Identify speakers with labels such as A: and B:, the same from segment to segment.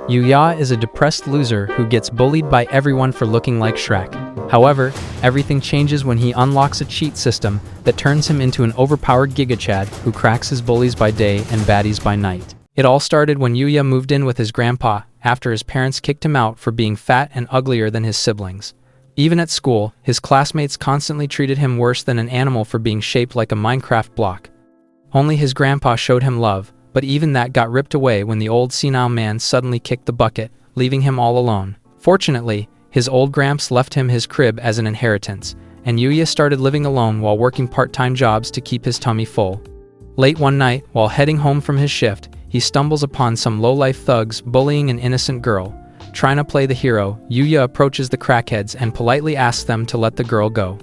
A: Yuya is a depressed loser who gets bullied by everyone for looking like Shrek. However, everything changes when he unlocks a cheat system that turns him into an overpowered gigachad who cracks his bullies by day and baddies by night. It all started when Yuya moved in with his grandpa after his parents kicked him out for being fat and uglier than his siblings. Even at school, his classmates constantly treated him worse than an animal for being shaped like a Minecraft block. Only his grandpa showed him love, but even that got ripped away when the old senile man suddenly kicked the bucket, leaving him all alone. Fortunately, his old gramps left him his crib as an inheritance, and Yuya started living alone while working part-time jobs to keep his tummy full. Late one night, while heading home from his shift, he stumbles upon some low-life thugs bullying an innocent girl. Trying to play the hero, Yuya approaches the crackheads and politely asks them to let the girl go.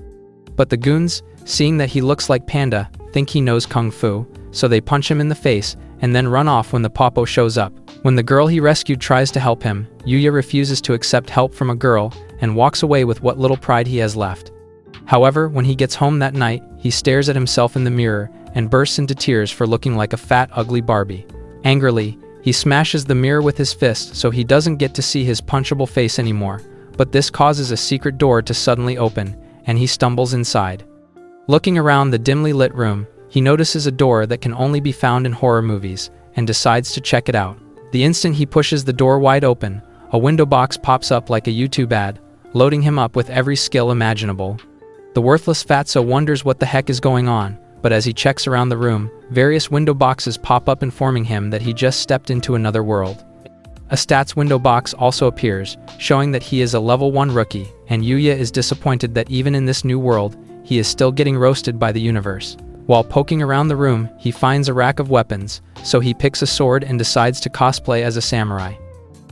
A: But the goons, seeing that he looks like Panda, think he knows kung fu, so they punch him in the face and then run off when the popo shows up. When the girl he rescued tries to help him, Yuya refuses to accept help from a girl and walks away with what little pride he has left. However, when he gets home that night, he stares at himself in the mirror and bursts into tears for looking like a fat, ugly Barbie. Angrily, he smashes the mirror with his fist so he doesn't get to see his punchable face anymore, but this causes a secret door to suddenly open, and he stumbles inside. Looking around the dimly lit room, he notices a door that can only be found in horror movies, and decides to check it out. The instant he pushes the door wide open, a window box pops up like a YouTube ad, loading him up with every skill imaginable. The worthless Fatso wonders what the heck is going on, but as he checks around the room, various window boxes pop up informing him that he just stepped into another world. A stats window box also appears, showing that he is a level 1 rookie, and Yuya is disappointed that even in this new world, he is still getting roasted by the universe. While poking around the room, he finds a rack of weapons, so he picks a sword and decides to cosplay as a samurai.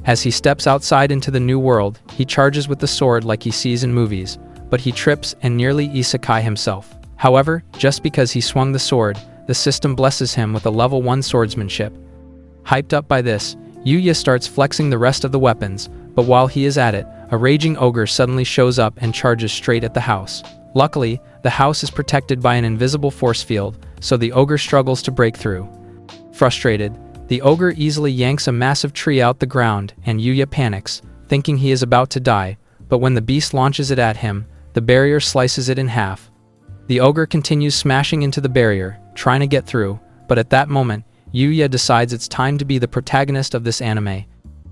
A: As he steps outside into the new world, he charges with the sword like he sees in movies, but he trips and nearly isekai himself. However, just because he swung the sword, the system blesses him with a level 1 swordsmanship. Hyped up by this, Yuya starts flexing the rest of the weapons, but while he is at it, a raging ogre suddenly shows up and charges straight at the house. Luckily, the house is protected by an invisible force field, so the ogre struggles to break through. Frustrated, the ogre easily yanks a massive tree out the ground and Yuya panics, thinking he is about to die, but when the beast launches it at him, the barrier slices it in half. The ogre continues smashing into the barrier, trying to get through, but at that moment, Yuya decides it's time to be the protagonist of this anime.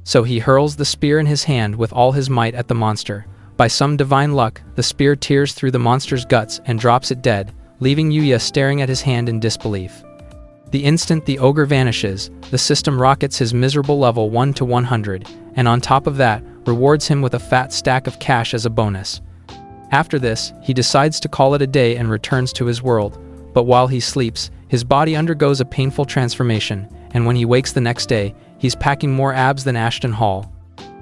A: So he hurls the spear in his hand with all his might at the monster. By some divine luck, the spear tears through the monster's guts and drops it dead, leaving Yuya staring at his hand in disbelief. The instant the ogre vanishes, the system rockets his miserable level 1 to 100, and on top of that, rewards him with a fat stack of cash as a bonus. After this, he decides to call it a day and returns to his world, but while he sleeps, his body undergoes a painful transformation, and when he wakes the next day, he's packing more abs than Ashton Hall.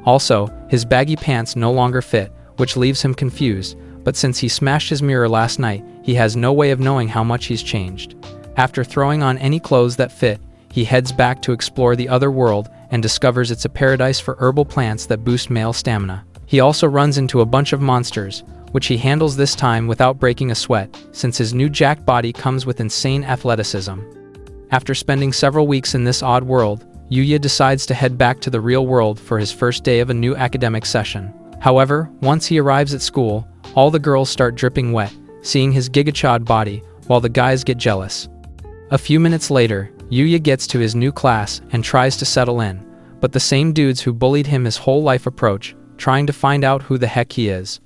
A: Also, his baggy pants no longer fit, which leaves him confused, but since he smashed his mirror last night, he has no way of knowing how much he's changed. After throwing on any clothes that fit, he heads back to explore the other world and discovers it's a paradise for herbal plants that boost male stamina. He also runs into a bunch of monsters, which he handles this time without breaking a sweat, since his new jacked body comes with insane athleticism. After spending several weeks in this odd world, Yuya decides to head back to the real world for his first day of a new academic session. However, once he arrives at school, all the girls start dripping wet, seeing his gigachad body, while the guys get jealous. A few minutes later, Yuya gets to his new class and tries to settle in, but the same dudes who bullied him his whole life approach, trying to find out who the heck he is.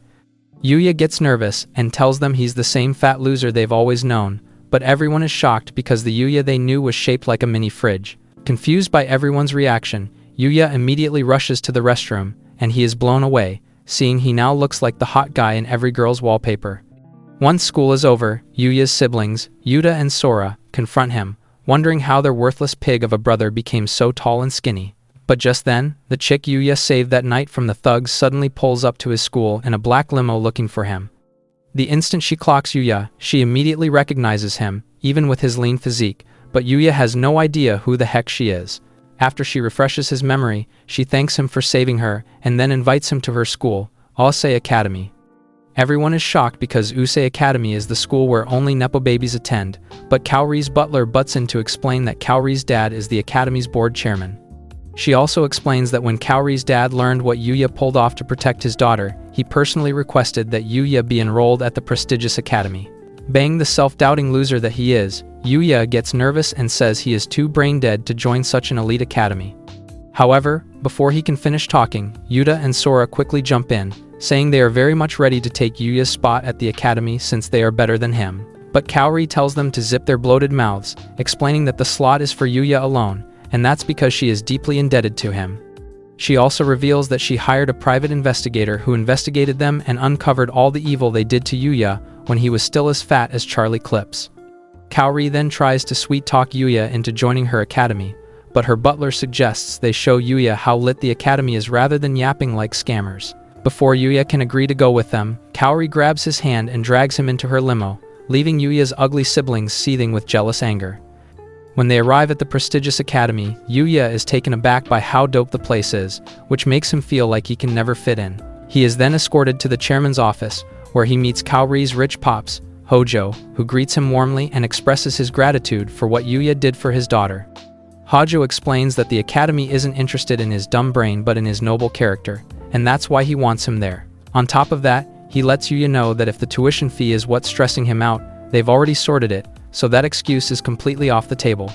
A: Yuya gets nervous and tells them he's the same fat loser they've always known, but everyone is shocked because the Yuya they knew was shaped like a mini fridge. Confused by everyone's reaction, Yuya immediately rushes to the restroom, and he is blown away, seeing he now looks like the hot guy in every girl's wallpaper. Once school is over, Yuya's siblings, Yuta and Sora, confront him, wondering how their worthless pig of a brother became so tall and skinny. But just then, the chick Yuya saved that night from the thugs suddenly pulls up to his school in a black limo looking for him. The instant she clocks Yuya, she immediately recognizes him, even with his lean physique, but Yuya has no idea who the heck she is. After she refreshes his memory, she thanks him for saving her and then invites him to her school, Usei Academy. Everyone is shocked because Usei Academy is the school where only Nepo babies attend, but Kaori's butler butts in to explain that Kaori's dad is the academy's board chairman. She also explains that when Kaori's dad learned what Yuya pulled off to protect his daughter, he personally requested that Yuya be enrolled at the prestigious academy. Being the self-doubting loser that he is, Yuya gets nervous and says he is too brain-dead to join such an elite academy. However, before he can finish talking, Yuta and Sora quickly jump in, saying they are very much ready to take Yuya's spot at the academy since they are better than him. But Kaori tells them to zip their bloated mouths, explaining that the slot is for Yuya alone, and that's because she is deeply indebted to him. She also reveals that she hired a private investigator who investigated them and uncovered all the evil they did to Yuya when he was still as fat as Charlie Clips. Kaori then tries to sweet-talk Yuya into joining her academy, but her butler suggests they show Yuya how lit the academy is rather than yapping like scammers. Before Yuya can agree to go with them, Kaori grabs his hand and drags him into her limo, leaving Yuya's ugly siblings seething with jealous anger. When they arrive at the prestigious academy, Yuya is taken aback by how dope the place is, which makes him feel like he can never fit in. He is then escorted to the chairman's office, where he meets Kaori's rich pops, Hojo, who greets him warmly and expresses his gratitude for what Yuya did for his daughter. Hojo explains that the academy isn't interested in his dumb brain but in his noble character, and that's why he wants him there. On top of that, he lets Yuya know that if the tuition fee is what's stressing him out, they've already sorted it, so that excuse is completely off the table.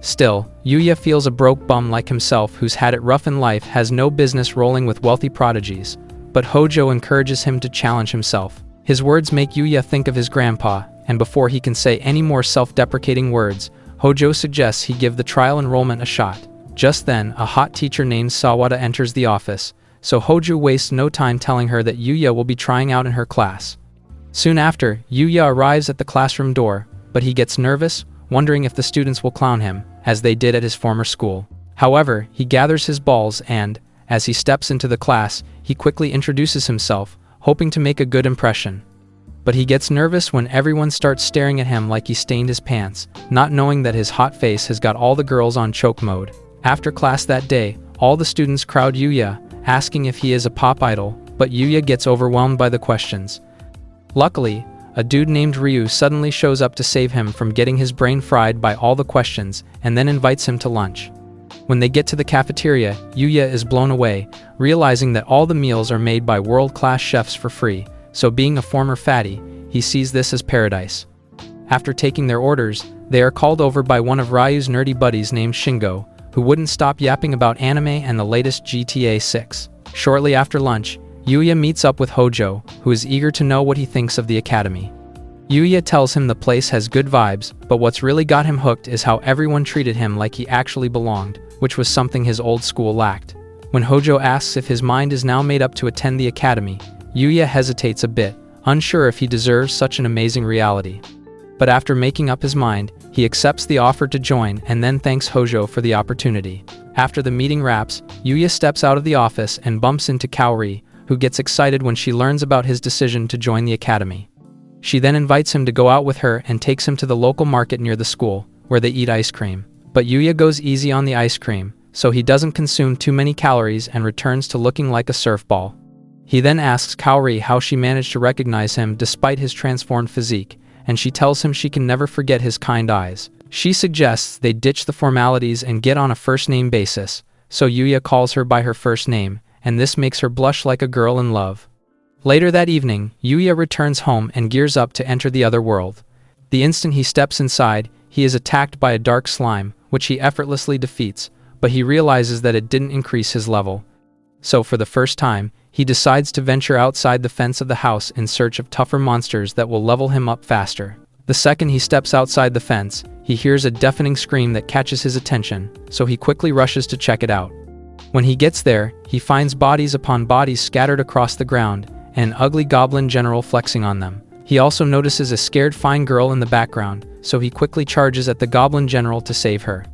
A: Still, Yuya feels a broke bum like himself who's had it rough in life has no business rolling with wealthy prodigies, but Hojo encourages him to challenge himself. His words make Yuya think of his grandpa, and before he can say any more self-deprecating words, Hojo suggests he give the trial enrollment a shot. Just then, a hot teacher named Sawada enters the office, so Hojo wastes no time telling her that Yuya will be trying out in her class. Soon after, Yuya arrives at the classroom door, but he gets nervous, wondering if the students will clown him, as they did at his former school. However, he gathers his balls and, as he steps into the class, he quickly introduces himself, hoping to make a good impression. But he gets nervous when everyone starts staring at him like he stained his pants, not knowing that his hot face has got all the girls on choke mode. After class that day, all the students crowd Yuya, asking if he is a pop idol, but Yuya gets overwhelmed by the questions. Luckily, a dude named Ryu suddenly shows up to save him from getting his brain fried by all the questions and then invites him to lunch. When they get to the cafeteria, Yuya is blown away, realizing that all the meals are made by world-class chefs for free, so being a former fatty, he sees this as paradise. After taking their orders, they are called over by one of Ryu's nerdy buddies named Shingo, who wouldn't stop yapping about anime and the latest GTA 6. Shortly after lunch, Yuya meets up with Hojo, who is eager to know what he thinks of the academy. Yuya tells him the place has good vibes, but what's really got him hooked is how everyone treated him like he actually belonged, which was something his old school lacked. When Hojo asks if his mind is now made up to attend the academy, Yuya hesitates a bit, unsure if he deserves such an amazing reality. But after making up his mind, he accepts the offer to join and then thanks Hojo for the opportunity. After the meeting wraps, Yuya steps out of the office and bumps into Kaori, who gets excited when she learns about his decision to join the academy. She then invites him to go out with her and takes him to the local market near the school, where they eat ice cream. But Yuya goes easy on the ice cream, so he doesn't consume too many calories and returns to looking like a surf ball. He then asks Kaori how she managed to recognize him despite his transformed physique, and she tells him she can never forget his kind eyes. She suggests they ditch the formalities and get on a first-name basis, so Yuya calls her by her first name, and this makes her blush like a girl in love. Later that evening, Yuya returns home and gears up to enter the other world. The instant he steps inside, he is attacked by a dark slime, which he effortlessly defeats, but he realizes that it didn't increase his level. So for the first time, he decides to venture outside the fence of the house in search of tougher monsters that will level him up faster. The second he steps outside the fence, he hears a deafening scream that catches his attention, so he quickly rushes to check it out. When he gets there, he finds bodies upon bodies scattered across the ground, and an ugly goblin general flexing on them. He also notices a scared fine girl in the background, so he quickly charges at the goblin general to save her.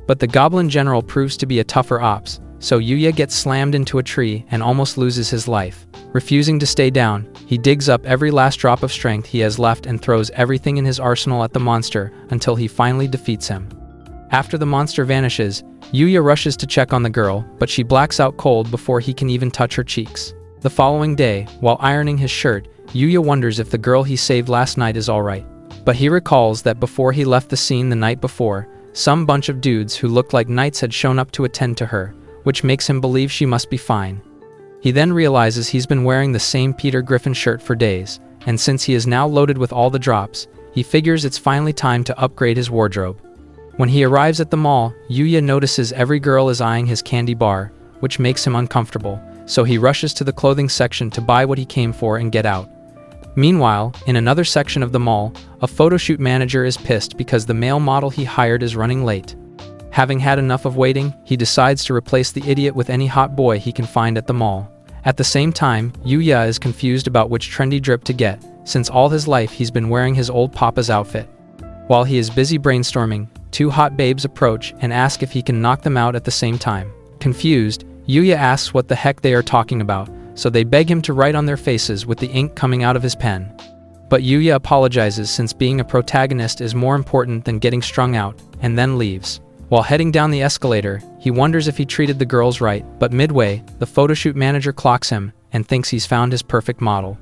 A: But the goblin general proves to be a tougher ops, so Yuya gets slammed into a tree and almost loses his life. Refusing to stay down, he digs up every last drop of strength he has left and throws everything in his arsenal at the monster until he finally defeats him. After the monster vanishes, Yuya rushes to check on the girl, but she blacks out cold before he can even touch her cheeks. The following day, while ironing his shirt, Yuya wonders if the girl he saved last night is alright. But he recalls that before he left the scene the night before, some bunch of dudes who looked like knights had shown up to attend to her, which makes him believe she must be fine. He then realizes he's been wearing the same Peter Griffin shirt for days, and since he is now loaded with all the drops, he figures it's finally time to upgrade his wardrobe. When he arrives at the mall, Yuya notices every girl is eyeing his candy bar, which makes him uncomfortable, so he rushes to the clothing section to buy what he came for and get out. Meanwhile, in another section of the mall, a photoshoot manager is pissed because the male model he hired is running late. Having had enough of waiting, he decides to replace the idiot with any hot boy he can find at the mall. At the same time, Yuya is confused about which trendy drip to get, since all his life he's been wearing his old papa's outfit. While he is busy brainstorming, two hot babes approach and ask if he can knock them out at the same time. Confused, Yuya asks what the heck they are talking about, so they beg him to write on their faces with the ink coming out of his pen. But Yuya apologizes since being a protagonist is more important than getting strung out, and then leaves. While heading down the escalator, he wonders if he treated the girls right, but midway, the photoshoot manager clocks him and thinks he's found his perfect model.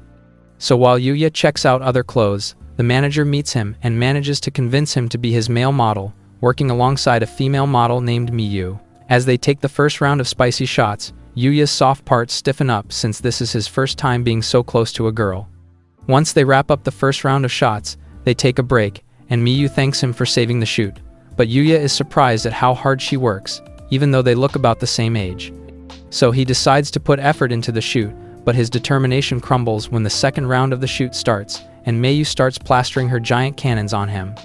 A: So while Yuya checks out other clothes, the manager meets him and manages to convince him to be his male model, working alongside a female model named Miyu. As they take the first round of spicy shots, Yuya's soft parts stiffen up since this is his first time being so close to a girl. Once they wrap up the first round of shots, they take a break, and Miyu thanks him for saving the shoot. But Yuya is surprised at how hard she works, even though they look about the same age. So he decides to put effort into the shoot, but his determination crumbles when the second round of the shoot starts, and Miyu starts plastering her giant cannons on him.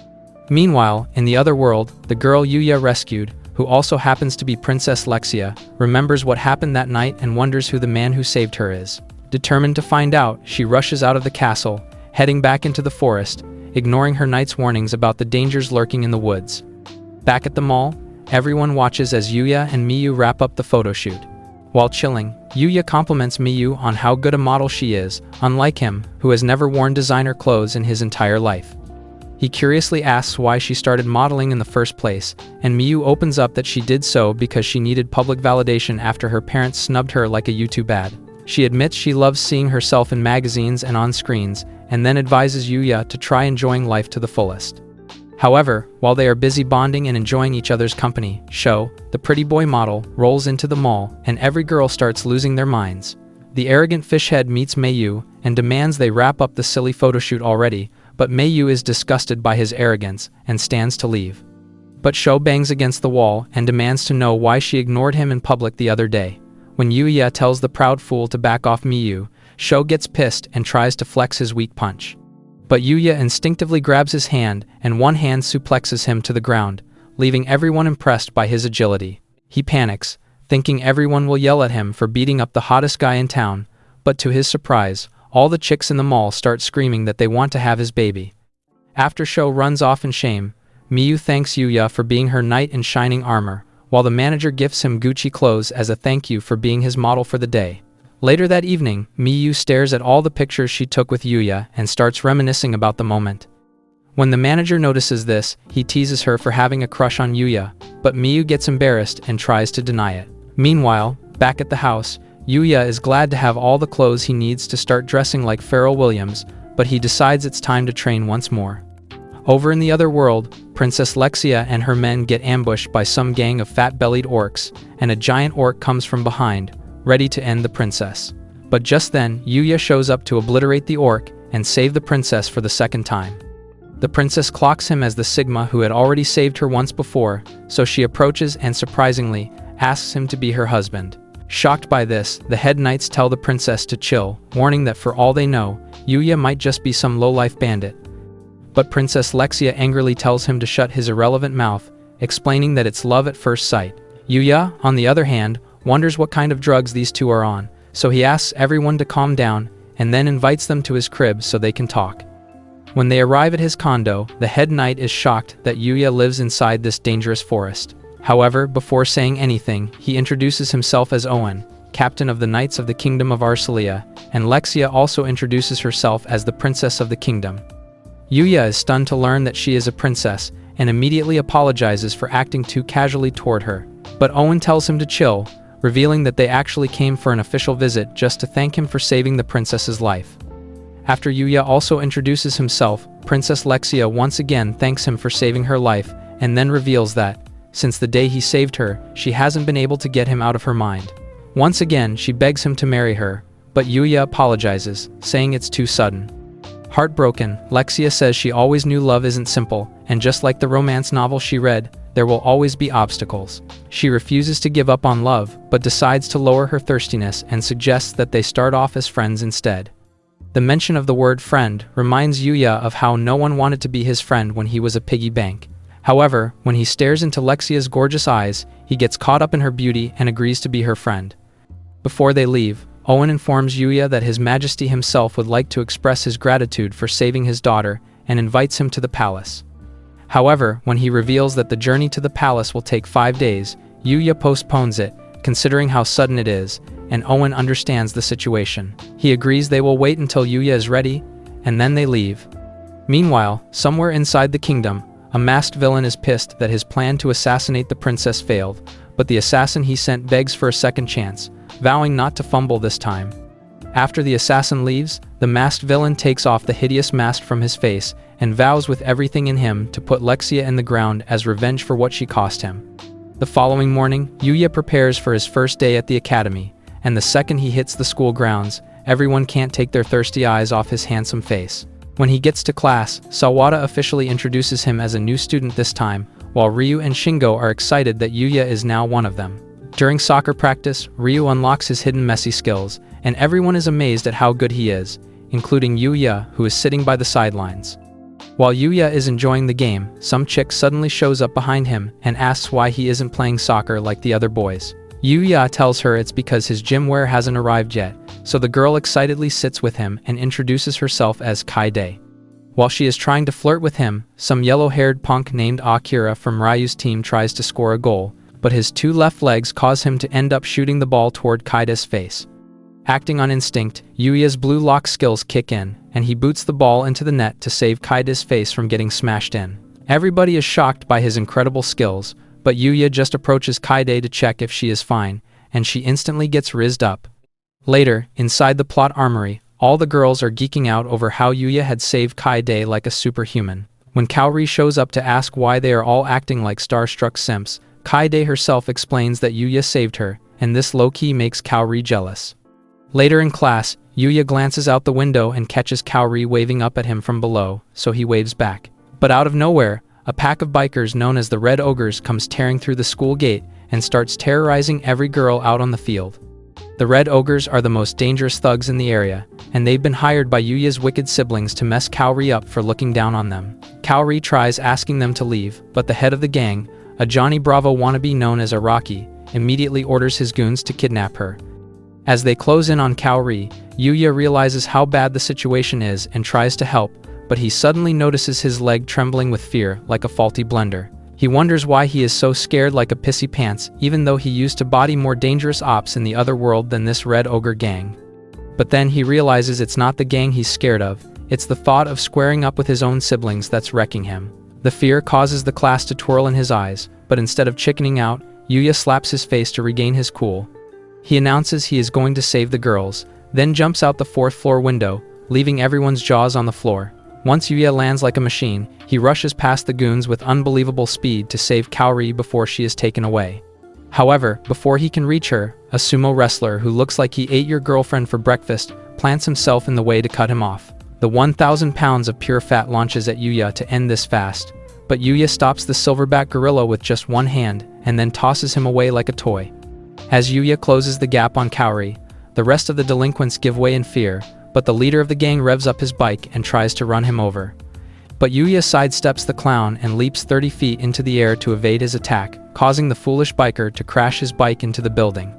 A: Meanwhile, in the other world, the girl Yuya rescued, who also happens to be Princess Lexia, remembers what happened that night and wonders who the man who saved her is. Determined to find out, she rushes out of the castle, heading back into the forest, ignoring her knight's warnings about the dangers lurking in the woods. Back at the mall, everyone watches as Yuya and Miyu wrap up the photo shoot. While chilling, Yuya compliments Miyu on how good a model she is, unlike him, who has never worn designer clothes in his entire life. He curiously asks why she started modeling in the first place, and Miyu opens up that she did so because she needed public validation after her parents snubbed her like a YouTube ad. She admits she loves seeing herself in magazines and on screens, and then advises Yuya to try enjoying life to the fullest. However, while they are busy bonding and enjoying each other's company, Sho, the pretty boy model, rolls into the mall, and every girl starts losing their minds. The arrogant fishhead meets Miyu and demands they wrap up the silly photoshoot already, but Miyu is disgusted by his arrogance and stands to leave. But Sho bangs against the wall and demands to know why she ignored him in public the other day. When Yuya tells the proud fool to back off Miyu, Sho gets pissed and tries to flex his weak punch. But Yuya instinctively grabs his hand and one hand suplexes him to the ground, leaving everyone impressed by his agility. He panics, thinking everyone will yell at him for beating up the hottest guy in town, but to his surprise, all the chicks in the mall start screaming that they want to have his baby. After Sho runs off in shame, Miyu thanks Yuya for being her knight in shining armor, while the manager gifts him Gucci clothes as a thank you for being his model for the day. Later that evening, Miyu stares at all the pictures she took with Yuya and starts reminiscing about the moment. When the manager notices this, he teases her for having a crush on Yuya, but Miyu gets embarrassed and tries to deny it. Meanwhile, back at the house, Yuya is glad to have all the clothes he needs to start dressing like Pharrell Williams, but he decides it's time to train once more. Over in the other world, Princess Lexia and her men get ambushed by some gang of fat-bellied orcs, and a giant orc comes from behind, ready to end the princess. But just then, Yuya shows up to obliterate the orc and save the princess for the second time. The princess clocks him as the Sigma who had already saved her once before, so she approaches and surprisingly, asks him to be her husband. Shocked by this, the head knights tell the princess to chill, warning that for all they know, Yuya might just be some low-life bandit. But Princess Lexia angrily tells him to shut his irrelevant mouth, explaining that it's love at first sight. Yuya, on the other hand, wonders what kind of drugs these two are on, so he asks everyone to calm down, and then invites them to his crib so they can talk. When they arrive at his condo, the head knight is shocked that Yuya lives inside this dangerous forest. However, before saying anything, he introduces himself as Owen, captain of the Knights of the Kingdom of Arcelia, and Lexia also introduces herself as the Princess of the Kingdom. Yuya is stunned to learn that she is a princess, and immediately apologizes for acting too casually toward her. But Owen tells him to chill, revealing that they actually came for an official visit just to thank him for saving the princess's life. After Yuya also introduces himself, Princess Lexia once again thanks him for saving her life, and then reveals that, Since the day he saved her, she hasn't been able to get him out of her mind. Once again, she begs him to marry her, but Yuya apologizes, saying it's too sudden. Heartbroken, Lexia says she always knew love isn't simple, and just like the romance novel she read, there will always be obstacles. She refuses to give up on love, but decides to lower her thirstiness and suggests that they start off as friends instead. The mention of the word friend reminds Yuya of how no one wanted to be his friend when he was a piggy bank. However, when he stares into Lexia's gorgeous eyes, he gets caught up in her beauty and agrees to be her friend. Before they leave, Owen informs Yuya that His Majesty himself would like to express his gratitude for saving his daughter and invites him to the palace. However, when he reveals that the journey to the palace will take 5 days, Yuya postpones it, considering how sudden it is, and Owen understands the situation. He agrees they will wait until Yuya is ready, and then they leave. Meanwhile, somewhere inside the kingdom, a masked villain is pissed that his plan to assassinate the princess failed, but the assassin he sent begs for a second chance, vowing not to fumble this time. After the assassin leaves, the masked villain takes off the hideous mask from his face and vows with everything in him to put Lexia in the ground as revenge for what she cost him. The following morning, Yuya prepares for his first day at the academy, and the second he hits the school grounds, everyone can't take their thirsty eyes off his handsome face. When he gets to class, Sawada officially introduces him as a new student this time, while Ryu and Shingo are excited that Yuya is now one of them. During soccer practice, Ryu unlocks his hidden messy skills, and everyone is amazed at how good he is, including Yuya, who is sitting by the sidelines. While Yuya is enjoying the game, some chick suddenly shows up behind him and asks why he isn't playing soccer like the other boys. Yuya tells her it's because his gym wear hasn't arrived yet, so the girl excitedly sits with him and introduces herself as Kaide. While she is trying to flirt with him, some yellow-haired punk named Akira from Ryu's team tries to score a goal, but his 2 left legs cause him to end up shooting the ball toward Kaide's face. Acting on instinct, Yuya's blue lock skills kick in, and he boots the ball into the net to save Kaide's face from getting smashed in. Everybody is shocked by his incredible skills, but Yuya just approaches Kaide to check if she is fine, and she instantly gets rizzed up. Later, inside the plot armory, all the girls are geeking out over how Yuya had saved Kaide like a superhuman. When Kaori shows up to ask why they are all acting like starstruck simps, Kaide herself explains that Yuya saved her, and this low-key makes Kaori jealous. Later in class, Yuya glances out the window and catches Kaori waving up at him from below, so he waves back. But out of nowhere, a pack of bikers known as the Red Ogres comes tearing through the school gate and starts terrorizing every girl out on the field. The Red Ogres are the most dangerous thugs in the area, and they've been hired by Yuya's wicked siblings to mess Kaori up for looking down on them. Kaori tries asking them to leave, but the head of the gang, a Johnny Bravo wannabe known as Araki, immediately orders his goons to kidnap her. As they close in on Kaori, Yuya realizes how bad the situation is and tries to help, but he suddenly notices his leg trembling with fear, like a faulty blender. He wonders why he is so scared like a pissy pants, even though he used to body more dangerous ops in the other world than this Red Ogre gang. But then he realizes it's not the gang he's scared of, it's the thought of squaring up with his own siblings that's wrecking him. The fear causes the class to twirl in his eyes, but instead of chickening out, Yuya slaps his face to regain his cool. He announces he is going to save the girls, then jumps out the 4th floor window, leaving everyone's jaws on the floor. Once Yuya lands like a machine, he rushes past the goons with unbelievable speed to save Kaori before she is taken away. However, before he can reach her, a sumo wrestler who looks like he ate your girlfriend for breakfast plants himself in the way to cut him off. The 1,000 pounds of pure fat launches at Yuya to end this fast, but Yuya stops the silverback gorilla with just one hand and then tosses him away like a toy. As Yuya closes the gap on Kaori, the rest of the delinquents give way in fear, but the leader of the gang revs up his bike and tries to run him over. But Yuya sidesteps the clown and leaps 30 feet into the air to evade his attack, causing the foolish biker to crash his bike into the building.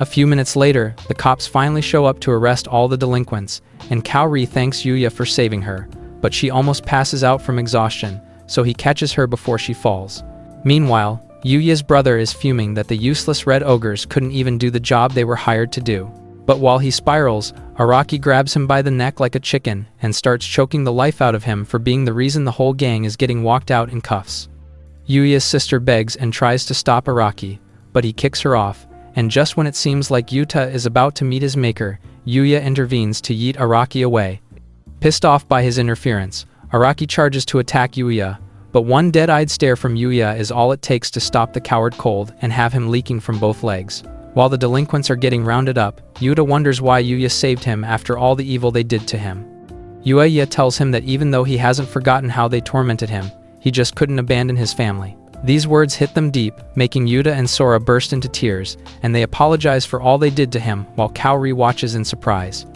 A: A few minutes later, the cops finally show up to arrest all the delinquents, and Kaori thanks Yuya for saving her, but she almost passes out from exhaustion, so he catches her before she falls. Meanwhile, Yuya's brother is fuming that the useless Red Ogres couldn't even do the job they were hired to do. But while he spirals, Araki grabs him by the neck like a chicken and starts choking the life out of him for being the reason the whole gang is getting walked out in cuffs. Yuya's sister begs and tries to stop Araki, but he kicks her off, and just when it seems like Yuta is about to meet his maker, Yuya intervenes to yeet Araki away. Pissed off by his interference, Araki charges to attack Yuya, But one dead-eyed stare from Yuya is all it takes to stop the coward cold and have him leaking from both legs. While the delinquents are getting rounded up, Yuta wonders why Yuya saved him after all the evil they did to him. Yuya tells him that even though he hasn't forgotten how they tormented him, he just couldn't abandon his family. These words hit them deep, making Yuta and Sora burst into tears, and they apologize for all they did to him while Kaori watches in surprise.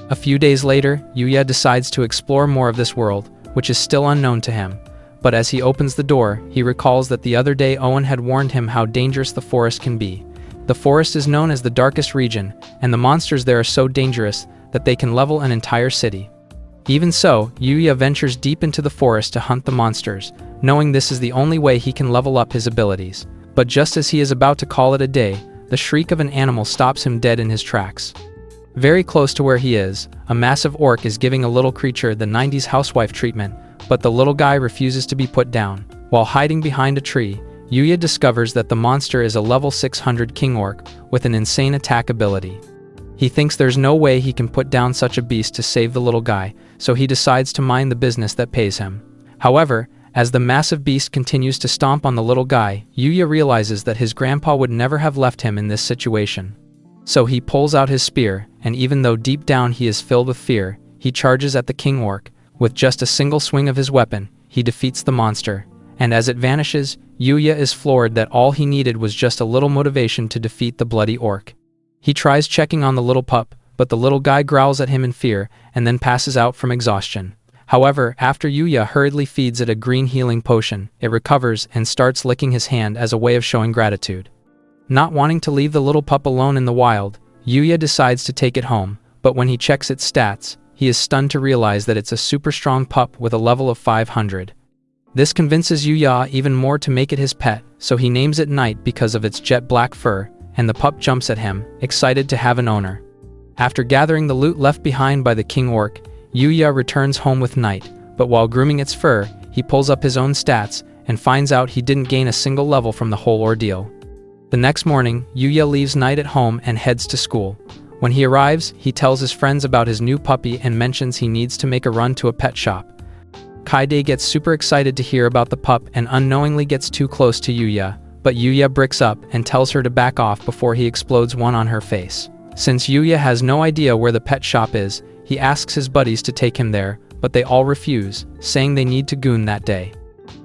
A: A few days later, Yuya decides to explore more of this world, which is still unknown to him. But as he opens the door, he recalls that the other day Owen had warned him how dangerous the forest can be. The forest is known as the darkest region, and the monsters there are so dangerous that they can level an entire city. Even so, Yuya ventures deep into the forest to hunt the monsters, knowing this is the only way he can level up his abilities. But just as he is about to call it a day, the shriek of an animal stops him dead in his tracks. Very close to where he is, a massive orc is giving a little creature the 90s housewife treatment, but the little guy refuses to be put down. While hiding behind a tree, Yuya discovers that the monster is a level 600 king orc with an insane attack ability. He thinks there's no way he can put down such a beast to save the little guy, so he decides to mind the business that pays him. However, as the massive beast continues to stomp on the little guy, Yuya realizes that his grandpa would never have left him in this situation. So he pulls out his spear, and even though deep down he is filled with fear, he charges at the king orc. With just a single swing of his weapon, he defeats the monster, and as it vanishes, Yuya is floored that all he needed was just a little motivation to defeat the bloody orc. He tries checking on the little pup, but the little guy growls at him in fear and then passes out from exhaustion. However, after Yuya hurriedly feeds it a green healing potion, it recovers and starts licking his hand as a way of showing gratitude. Not wanting to leave the little pup alone in the wild, Yuya decides to take it home, but when he checks its stats, he is stunned to realize that it's a super strong pup with a level of 500. This convinces Yuya even more to make it his pet, so he names it Knight because of its jet black fur, and the pup jumps at him, excited to have an owner. After gathering the loot left behind by the king orc, Yuya returns home with Knight, but while grooming its fur, he pulls up his own stats and finds out he didn't gain a single level from the whole ordeal. The next morning, Yuya leaves Knight at home and heads to school. When he arrives, he tells his friends about his new puppy and mentions he needs to make a run to a pet shop. Kaide gets super excited to hear about the pup and unknowingly gets too close to Yuya, but Yuya bricks up and tells her to back off before he explodes one on her face. Since Yuya has no idea where the pet shop is, he asks his buddies to take him there, but they all refuse, saying they need to goon that day.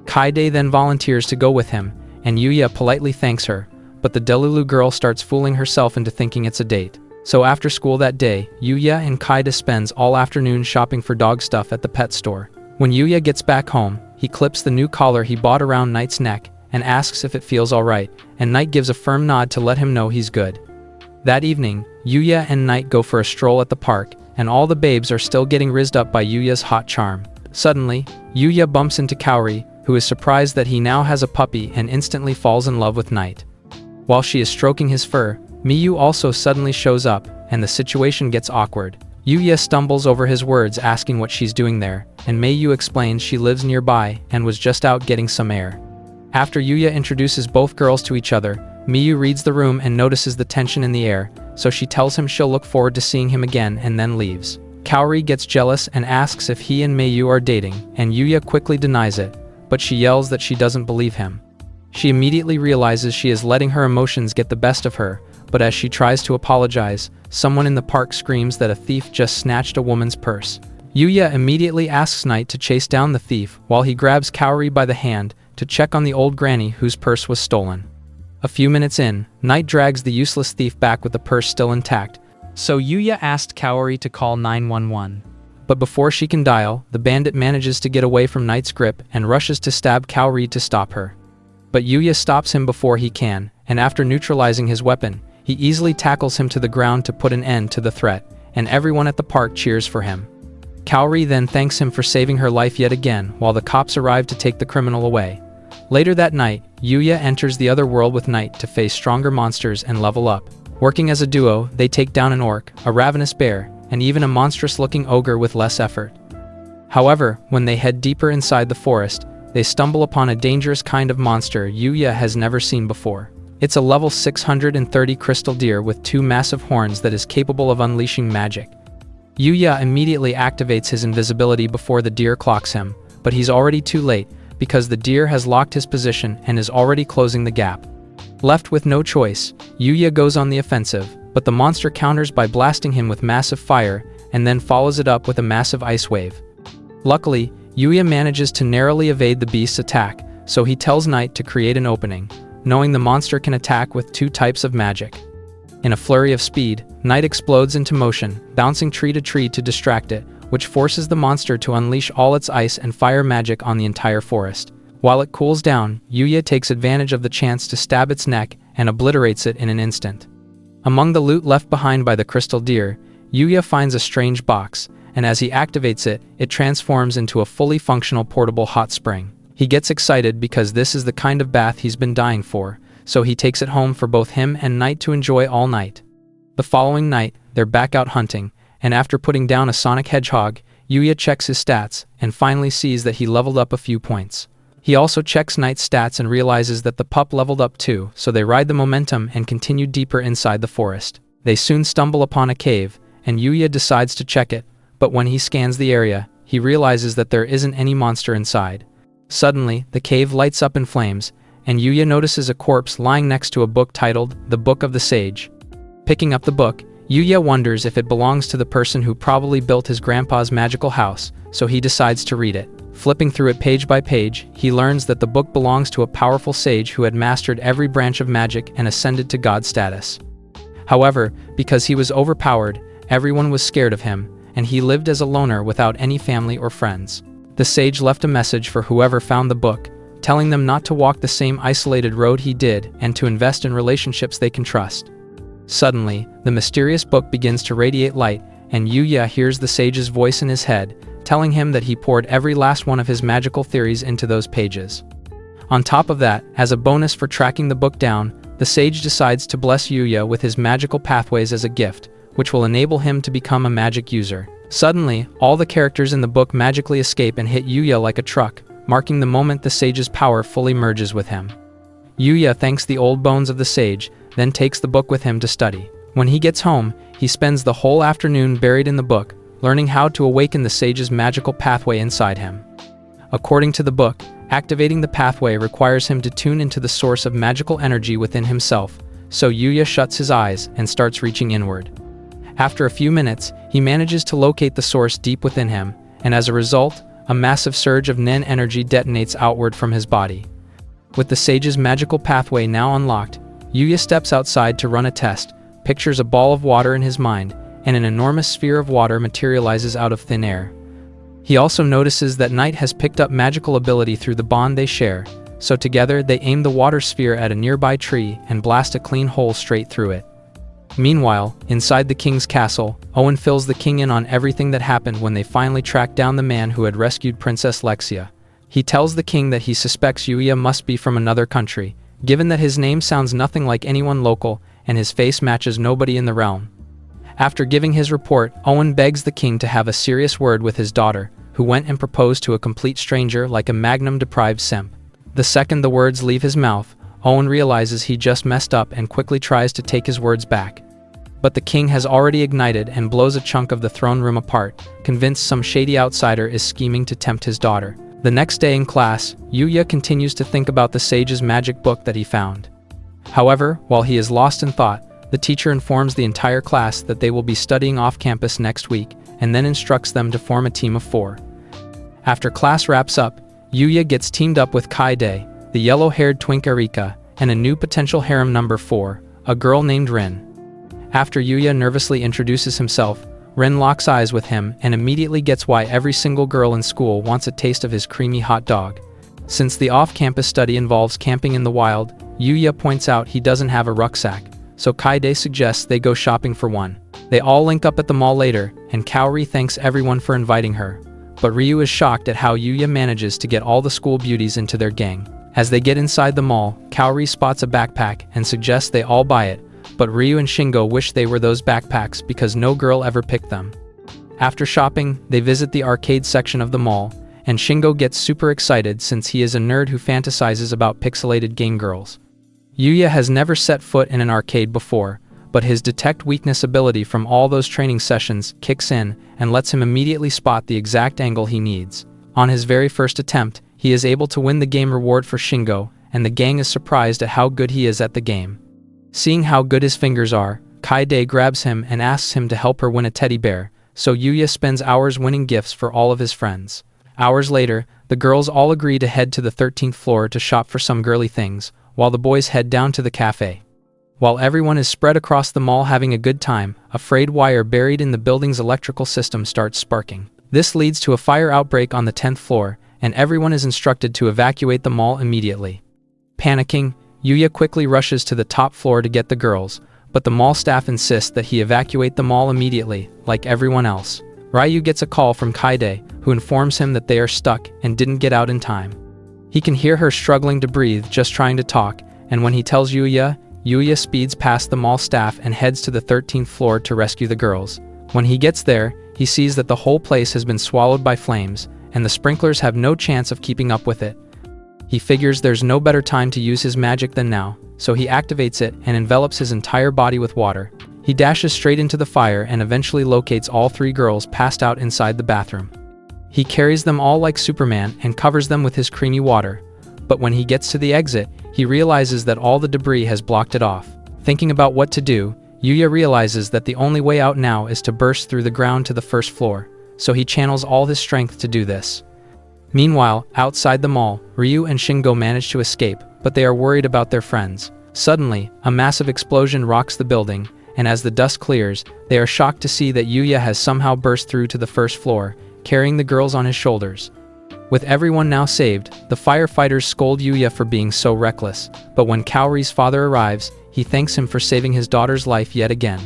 A: Kaide then volunteers to go with him, and Yuya politely thanks her, but the Delulu girl starts fooling herself into thinking it's a date. So after school that day, Yuya and Kaide spends all afternoon shopping for dog stuff at the pet store. When Yuya gets back home, he clips the new collar he bought around Knight's neck and asks if it feels alright, and Knight gives a firm nod to let him know he's good. That evening, Yuya and Knight go for a stroll at the park, and all the babes are still getting rizzed up by Yuya's hot charm. Suddenly, Yuya bumps into Kaori, who is surprised that he now has a puppy and instantly falls in love with Knight. While she is stroking his fur, Miyu also suddenly shows up, and the situation gets awkward. Yuya stumbles over his words asking what she's doing there, and Miyu explains she lives nearby and was just out getting some air. After Yuya introduces both girls to each other, Miyu reads the room and notices the tension in the air, so she tells him she'll look forward to seeing him again and then leaves. Kaori gets jealous and asks if he and Miyu are dating, and Yuya quickly denies it, but she yells that she doesn't believe him. She immediately realizes she is letting her emotions get the best of her, but as she tries to apologize, someone in the park screams that a thief just snatched a woman's purse. Yuya immediately asks Knight to chase down the thief while he grabs Kaori by the hand to check on the old granny whose purse was stolen. A few minutes in, Knight drags the useless thief back with the purse still intact, so Yuya asked Kaori to call 911. But before she can dial, the bandit manages to get away from Knight's grip and rushes to stab Kaori to stop her. But Yuya stops him before he can, and after neutralizing his weapon, he easily tackles him to the ground to put an end to the threat, and everyone at the park cheers for him. Kaori then thanks him for saving her life yet again while the cops arrive to take the criminal away. Later that night, Yuya enters the other world with Knight to face stronger monsters and level up. Working as a duo, they take down an orc, a ravenous bear, and even a monstrous-looking ogre with less effort. However, when they head deeper inside the forest, they stumble upon a dangerous kind of monster Yuya has never seen before. It's a level 630 crystal deer with 2 massive horns that is capable of unleashing magic. Yuya immediately activates his invisibility before the deer clocks him, but he's already too late, because the deer has locked his position and is already closing the gap. Left with no choice, Yuya goes on the offensive, but the monster counters by blasting him with massive fire and then follows it up with a massive ice wave. Luckily, Yuya manages to narrowly evade the beast's attack, so he tells Knight to create an opening, knowing the monster can attack with 2 types of magic. In a flurry of speed, Knight explodes into motion, bouncing tree to tree to distract it, which forces the monster to unleash all its ice and fire magic on the entire forest. While it cools down, Yuya takes advantage of the chance to stab its neck and obliterates it in an instant. Among the loot left behind by the crystal deer, Yuya finds a strange box, and as he activates it, it transforms into a fully functional portable hot spring. He gets excited because this is the kind of bath he's been dying for, so he takes it home for both him and Knight to enjoy all night. The following night, they're back out hunting, and after putting down a sonic hedgehog, Yuya checks his stats and finally sees that he leveled up a few points. He also checks Knight's stats and realizes that the pup leveled up too, so they ride the momentum and continue deeper inside the forest. They soon stumble upon a cave, and Yuya decides to check it, but when he scans the area, he realizes that there isn't any monster inside. Suddenly, the cave lights up in flames, and Yuya notices a corpse lying next to a book titled The Book of the Sage. Picking up the book, Yuya wonders if it belongs to the person who probably built his grandpa's magical house, so he decides to read it. Flipping through it page by page, he learns that the book belongs to a powerful sage who had mastered every branch of magic and ascended to god status. However, because he was overpowered, everyone was scared of him, and he lived as a loner without any family or friends. The sage left a message for whoever found the book, telling them not to walk the same isolated road he did and to invest in relationships they can trust. Suddenly, the mysterious book begins to radiate light, and Yuya hears the sage's voice in his head, telling him that he poured every last one of his magical theories into those pages. On top of that, as a bonus for tracking the book down, the sage decides to bless Yuya with his magical pathways as a gift, which will enable him to become a magic user. Suddenly, all the characters in the book magically escape and hit Yuya like a truck, marking the moment the sage's power fully merges with him. Yuya thanks the old bones of the sage, then takes the book with him to study. When he gets home, he spends the whole afternoon buried in the book, learning how to awaken the sage's magical pathway inside him. According to the book, activating the pathway requires him to tune into the source of magical energy within himself, so Yuya shuts his eyes and starts reaching inward. After a few minutes, he manages to locate the source deep within him, and as a result, a massive surge of Nen energy detonates outward from his body. With the sage's magical pathway now unlocked, Yuya steps outside to run a test, pictures a ball of water in his mind, and an enormous sphere of water materializes out of thin air. He also notices that Knight has picked up magical ability through the bond they share, so together they aim the water sphere at a nearby tree and blast a clean hole straight through it. Meanwhile, inside the king's castle, Owen fills the king in on everything that happened when they finally track down the man who had rescued Princess Lexia. He tells the king that he suspects Yuya must be from another country, given that his name sounds nothing like anyone local and his face matches nobody in the realm. After giving his report, Owen begs the king to have a serious word with his daughter, who went and proposed to a complete stranger like a magnum-deprived simp. The second the words leave his mouth, Owen realizes he just messed up and quickly tries to take his words back. But the king has already ignited and blows a chunk of the throne room apart, convinced some shady outsider is scheming to tempt his daughter. The next day in class, Yuya continues to think about the sage's magic book that he found. However, while he is lost in thought, the teacher informs the entire class that they will be studying off-campus next week, and then instructs them to form a team of 4. After class wraps up, Yuya gets teamed up with Kaide, the yellow-haired twink Erika, and a new potential harem number 4, a girl named Rin. After Yuya nervously introduces himself, Rin locks eyes with him and immediately gets why every single girl in school wants a taste of his creamy hot dog. Since the off-campus study involves camping in the wild, Yuya points out he doesn't have a rucksack, so Kaide suggests they go shopping for one. They all link up at the mall later, and Kaori thanks everyone for inviting her. But Ryu is shocked at how Yuya manages to get all the school beauties into their gang. As they get inside the mall, Kaori spots a backpack and suggests they all buy it, but Ryu and Shingo wish they were those backpacks because no girl ever picked them. After shopping, they visit the arcade section of the mall, and Shingo gets super excited since he is a nerd who fantasizes about pixelated game girls. Yuya has never set foot in an arcade before, but his detect weakness ability from all those training sessions kicks in and lets him immediately spot the exact angle he needs. On his very first attempt, he is able to win the game reward for Shingo, and the gang is surprised at how good he is at the game. Seeing how good his fingers are, Kaede grabs him and asks him to help her win a teddy bear, so Yuya spends hours winning gifts for all of his friends. Hours later, the girls all agree to head to the 13th floor to shop for some girly things, while the boys head down to the cafe. While everyone is spread across the mall having a good time, a frayed wire buried in the building's electrical system starts sparking. This leads to a fire outbreak on the 10th floor, and everyone is instructed to evacuate the mall immediately. Panicking, Yuya quickly rushes to the top floor to get the girls, but the mall staff insists that he evacuate the mall immediately, like everyone else. Ryu gets a call from Kaede, who informs him that they are stuck and didn't get out in time. He can hear her struggling to breathe, just trying to talk, and when he tells Yuya, Yuya speeds past the mall staff and heads to the 13th floor to rescue the girls. When he gets there, he sees that the whole place has been swallowed by flames, and the sprinklers have no chance of keeping up with it. He figures there's no better time to use his magic than now, so he activates it and envelops his entire body with water. He dashes straight into the fire and eventually locates all 3 girls passed out inside the bathroom. He carries them all like Superman and covers them with his creamy water. But when he gets to the exit, he realizes that all the debris has blocked it off. Thinking about what to do, Yuya realizes that the only way out now is to burst through the ground to the 1st floor, so he channels all his strength to do this. Meanwhile, outside the mall, Ryu and Shingo manage to escape, but they are worried about their friends. Suddenly, a massive explosion rocks the building, and as the dust clears, they are shocked to see that Yuya has somehow burst through to the 1st floor, carrying the girls on his shoulders. With everyone now saved, the firefighters scold Yuya for being so reckless, but when Kaori's father arrives, he thanks him for saving his daughter's life yet again.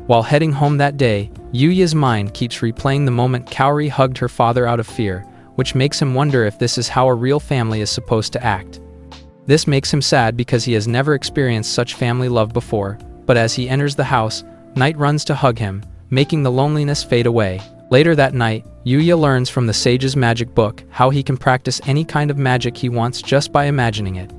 A: While heading home that day, Yuya's mind keeps replaying the moment Kaori hugged her father out of fear, which makes him wonder if this is how a real family is supposed to act. This makes him sad because he has never experienced such family love before, but as he enters the house, Knight runs to hug him, making the loneliness fade away. Later that night, Yuya learns from the sage's magic book how he can practice any kind of magic he wants just by imagining it.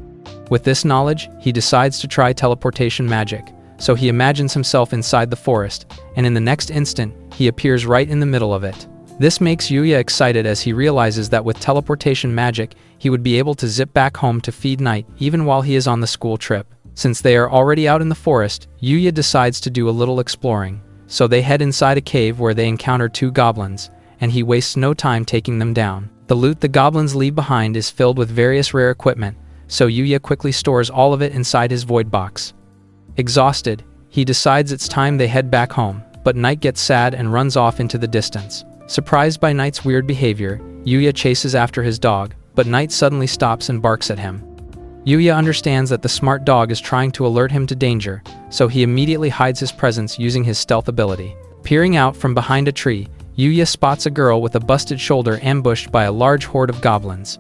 A: With this knowledge, he decides to try teleportation magic, so he imagines himself inside the forest, and in the next instant, he appears right in the middle of it. This makes Yuya excited as he realizes that with teleportation magic, he would be able to zip back home to feed Knight even while he is on the school trip. Since they are already out in the forest, Yuya decides to do a little exploring, so they head inside a cave where they encounter 2 goblins, and he wastes no time taking them down. The loot the goblins leave behind is filled with various rare equipment, so Yuya quickly stores all of it inside his void box. Exhausted, he decides it's time they head back home, but Knight gets sad and runs off into the distance. Surprised by Knight's weird behavior, Yuya chases after his dog, but Knight suddenly stops and barks at him. Yuya understands that the smart dog is trying to alert him to danger, so he immediately hides his presence using his stealth ability. Peering out from behind a tree, Yuya spots a girl with a busted shoulder ambushed by a large horde of goblins.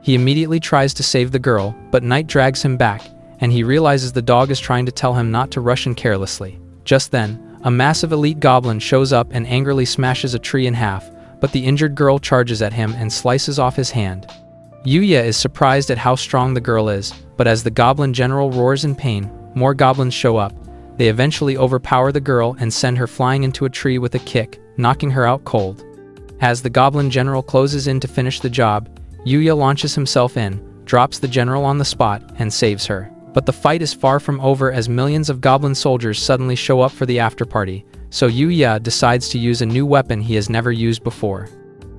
A: He immediately tries to save the girl, but Knight drags him back, and he realizes the dog is trying to tell him not to rush in carelessly. Just then, a massive elite goblin shows up and angrily smashes a tree in half, but the injured girl charges at him and slices off his hand. Yuya is surprised at how strong the girl is, but as the goblin general roars in pain, more goblins show up. They eventually overpower the girl and send her flying into a tree with a kick, knocking her out cold. As the goblin general closes in to finish the job, Yuya launches himself in, drops the general on the spot, and saves her. But the fight is far from over as millions of goblin soldiers suddenly show up for the after-party, so Yuya decides to use a new weapon he has never used before.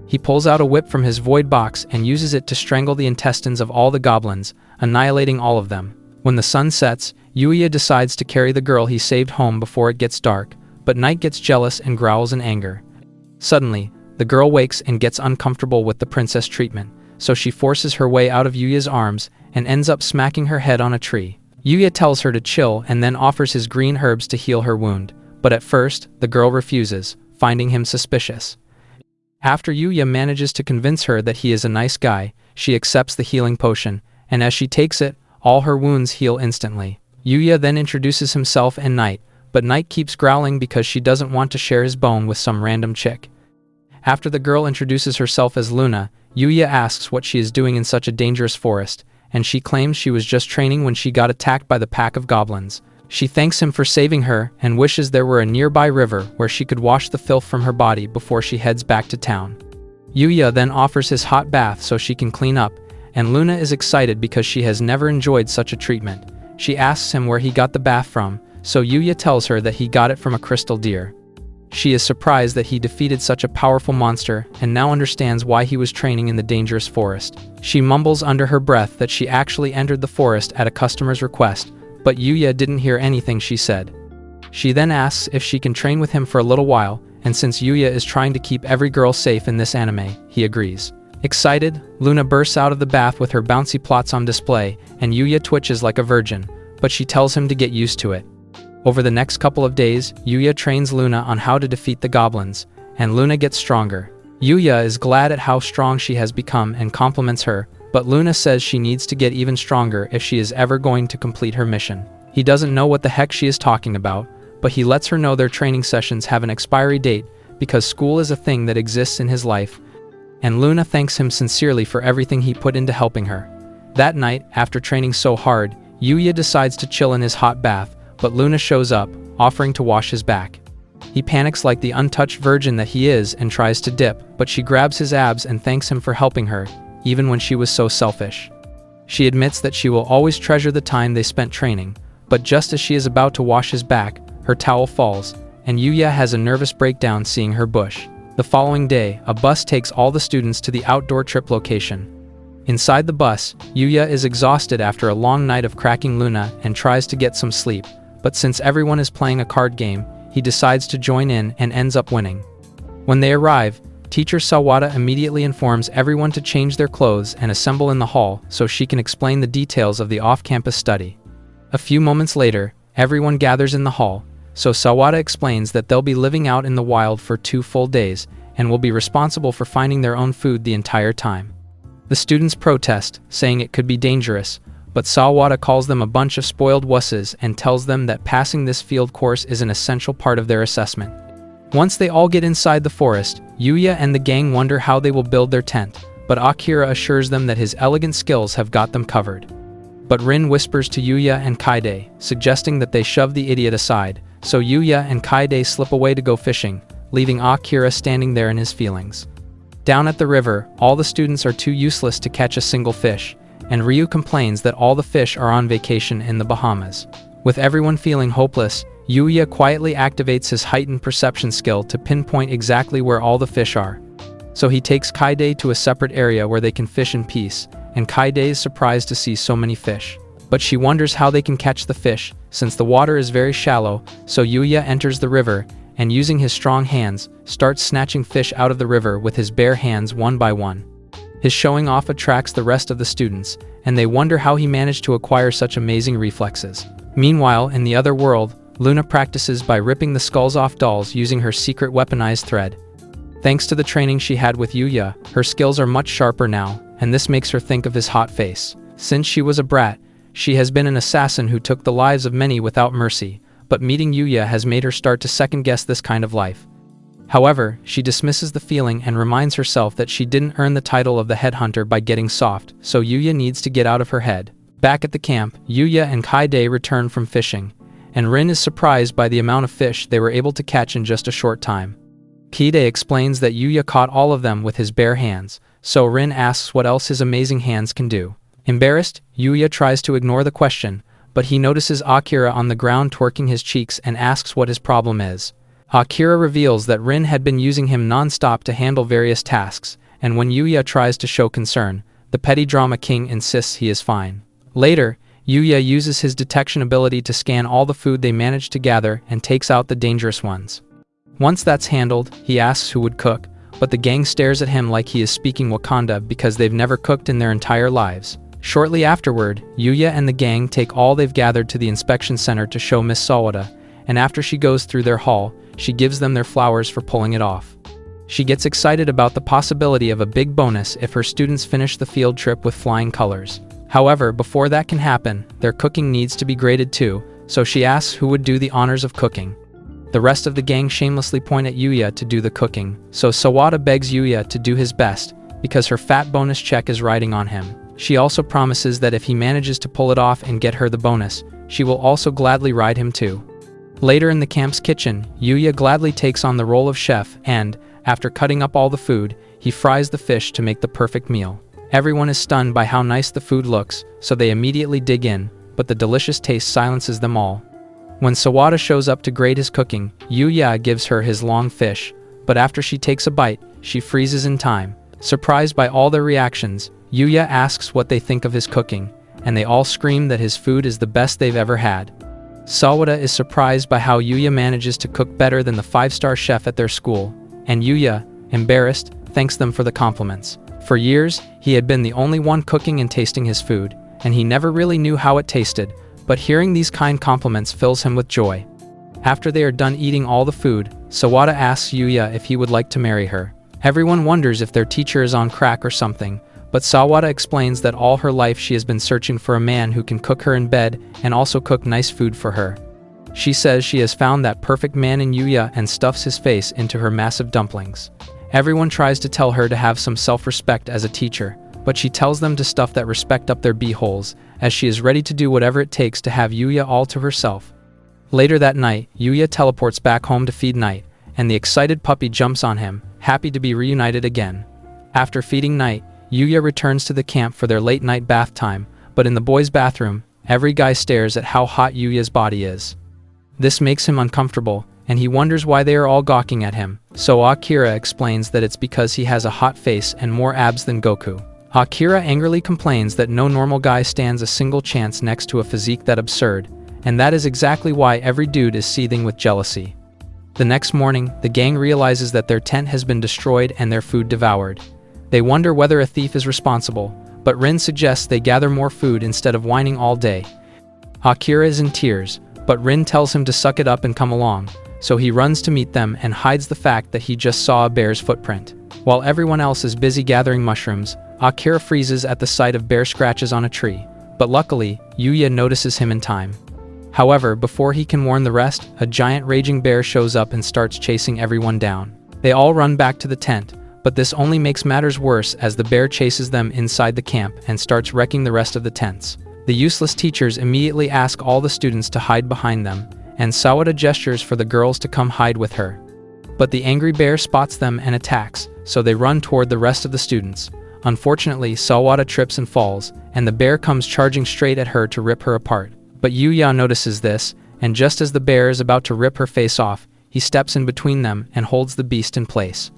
A: He pulls out a whip from his void box and uses it to strangle the intestines of all the goblins, annihilating all of them. When the sun sets, Yuya decides to carry the girl he saved home before it gets dark, but Knight gets jealous and growls in anger. Suddenly, the girl wakes and gets uncomfortable with the princess treatment, so she forces her way out of Yuya's arms and ends up smacking her head on a tree. Yuya tells her to chill and then offers his green herbs to heal her wound, but at first, the girl refuses, finding him suspicious. After Yuya manages to convince her that he is a nice guy, she accepts the healing potion, and as she takes it, all her wounds heal instantly. Yuya then introduces himself and Knight, but Knight keeps growling because she doesn't want to share his bone with some random chick. After the girl introduces herself as Luna, Yuya asks what she is doing in such a dangerous forest, and she claims she was just training when she got attacked by the pack of goblins. She thanks him for saving her and wishes there were a nearby river where she could wash the filth from her body before she heads back to town. Yuya then offers his hot bath so she can clean up, and Luna is excited because she has never enjoyed such a treatment. She asks him where he got the bath from, so Yuya tells her that he got it from a crystal deer. She is surprised that he defeated such a powerful monster and now understands why he was training in the dangerous forest. She mumbles under her breath that she actually entered the forest at a customer's request, but Yuya didn't hear anything she said. She then asks if she can train with him for a little while, and since Yuya is trying to keep every girl safe in this anime, he agrees. Excited, Luna bursts out of the bath with her bouncy plots on display, and Yuya twitches like a virgin, but she tells him to get used to it. Over the next couple of days, Yuya trains Luna on how to defeat the goblins, and Luna gets stronger. Yuya is glad at how strong she has become and compliments her, but Luna says she needs to get even stronger if she is ever going to complete her mission. He doesn't know what the heck she is talking about, but he lets her know their training sessions have an expiry date because school is a thing that exists in his life, and Luna thanks him sincerely for everything he put into helping her. That night, after training so hard, Yuya decides to chill in his hot bath, but Luna shows up, offering to wash his back. He panics like the untouched virgin that he is and tries to dip, but she grabs his abs and thanks him for helping her, even when she was so selfish. She admits that she will always treasure the time they spent training, but just as she is about to wash his back, her towel falls, and Yuya has a nervous breakdown seeing her bush. The following day, a bus takes all the students to the outdoor trip location. Inside the bus, Yuya is exhausted after a long night of cracking Luna and tries to get some sleep, but since everyone is playing a card game, he decides to join in and ends up winning. When they arrive, teacher Sawada immediately informs everyone to change their clothes and assemble in the hall so she can explain the details of the off-campus study. A few moments later, everyone gathers in the hall, so Sawada explains that they'll be living out in the wild for 2 full days and will be responsible for finding their own food the entire time. The students protest, saying it could be dangerous, but Sawada calls them a bunch of spoiled wusses and tells them that passing this field course is an essential part of their assessment. Once they all get inside the forest, Yuya and the gang wonder how they will build their tent, but Akira assures them that his elegant skills have got them covered. But Rin whispers to Yuya and Kaide, suggesting that they shove the idiot aside, so Yuya and Kaide slip away to go fishing, leaving Akira standing there in his feelings. Down at the river, all the students are too useless to catch a single fish, and Ryu complains that all the fish are on vacation in the Bahamas. With everyone feeling hopeless, Yuya quietly activates his heightened perception skill to pinpoint exactly where all the fish are. So he takes Kaide to a separate area where they can fish in peace, and Kaide is surprised to see so many fish. But she wonders how they can catch the fish, since the water is very shallow, so Yuya enters the river, and using his strong hands, starts snatching fish out of the river with his bare hands one by one. His showing off attracts the rest of the students, and they wonder how he managed to acquire such amazing reflexes. Meanwhile, in the other world, Luna practices by ripping the skulls off dolls using her secret weaponized thread. Thanks to the training she had with Yuya, her skills are much sharper now, and this makes her think of his hot face. Since she was a brat, she has been an assassin who took the lives of many without mercy, but meeting Yuya has made her start to second-guess this kind of life. However, she dismisses the feeling and reminds herself that she didn't earn the title of the headhunter by getting soft, so Yuya needs to get out of her head. Back at the camp, Yuya and Kaide return from fishing, and Rin is surprised by the amount of fish they were able to catch in just a short time. Kaide explains that Yuya caught all of them with his bare hands, so Rin asks what else his amazing hands can do. Embarrassed, Yuya tries to ignore the question, but he notices Akira on the ground twerking his cheeks and asks what his problem is. Akira reveals that Rin had been using him non-stop to handle various tasks, and when Yuya tries to show concern, the petty drama king insists he is fine. Later, Yuya uses his detection ability to scan all the food they managed to gather and takes out the dangerous ones. Once that's handled, he asks who would cook, but the gang stares at him like he is speaking Wakanda because they've never cooked in their entire lives. Shortly afterward, Yuya and the gang take all they've gathered to the inspection center to show Miss Sawada, and after she goes through their hall, she gives them their flowers for pulling it off. She gets excited about the possibility of a big bonus if her students finish the field trip with flying colors. However, before that can happen, their cooking needs to be graded too, so she asks who would do the honors of cooking. The rest of the gang shamelessly point at Yuya to do the cooking, so Sawada begs Yuya to do his best, because her fat bonus check is riding on him. She also promises that if he manages to pull it off and get her the bonus, she will also gladly ride him too. Later in the camp's kitchen, Yuya gladly takes on the role of chef and, After cutting up all the food, he fries the fish to make the perfect meal. Everyone is stunned by how nice the food looks, so they immediately dig in, but the delicious taste silences them all. When Sawada shows up to grade his cooking, Yuya gives her his long fish, but after she takes a bite, she freezes in time. Surprised by all their reactions, Yuya asks what they think of his cooking, and they all scream that his food is the best they've ever had. Sawada is surprised by how Yuya manages to cook better than the 5-star chef at their school, and Yuya, embarrassed, thanks them for the compliments. For years, he had been the only one cooking and tasting his food, and he never really knew how it tasted, but hearing these kind compliments fills him with joy. After they are done eating all the food, Sawada asks Yuya if he would like to marry her. Everyone wonders if their teacher is on crack or something, but Sawada explains that all her life she has been searching for a man who can cook her in bed and also cook nice food for her. She says she has found that perfect man in Yuya and stuffs his face into her massive dumplings. Everyone tries to tell her to have some self-respect as a teacher, but she tells them to stuff that respect up their beeholes, as she is ready to do whatever it takes to have Yuya all to herself. Later that night, Yuya teleports back home to feed Night, and the excited puppy jumps on him, happy to be reunited again. After feeding Night, Yuya returns to the camp for their late-night bath time, but in the boys' bathroom, every guy stares at how hot Yuya's body is. This makes him uncomfortable, and he wonders why they are all gawking at him, so Akira explains that it's because he has a hot face and more abs than Goku. Akira angrily complains that no normal guy stands a single chance next to a physique that absurd, and that is exactly why every dude is seething with jealousy. The next morning, the gang realizes that their tent has been destroyed and their food devoured. They wonder whether a thief is responsible, but Rin suggests they gather more food instead of whining all day. Akira is in tears, but Rin tells him to suck it up and come along, so he runs to meet them and hides the fact that he just saw a bear's footprint. While everyone else is busy gathering mushrooms, Akira freezes at the sight of bear scratches on a tree, but luckily, Yuya notices him in time. However, before he can warn the rest, a giant raging bear shows up and starts chasing everyone down. They all run back to the tent, but this only makes matters worse as the bear chases them inside the camp and starts wrecking the rest of the tents. The useless teachers immediately ask all the students to hide behind them, and Sawada gestures for the girls to come hide with her. But the angry bear spots them and attacks, so they run toward the rest of the students. Unfortunately, Sawada trips and falls, and the bear comes charging straight at her to rip her apart. But Yuya notices this, and just as the bear is about to rip her face off, he steps in between them and holds the beast in place.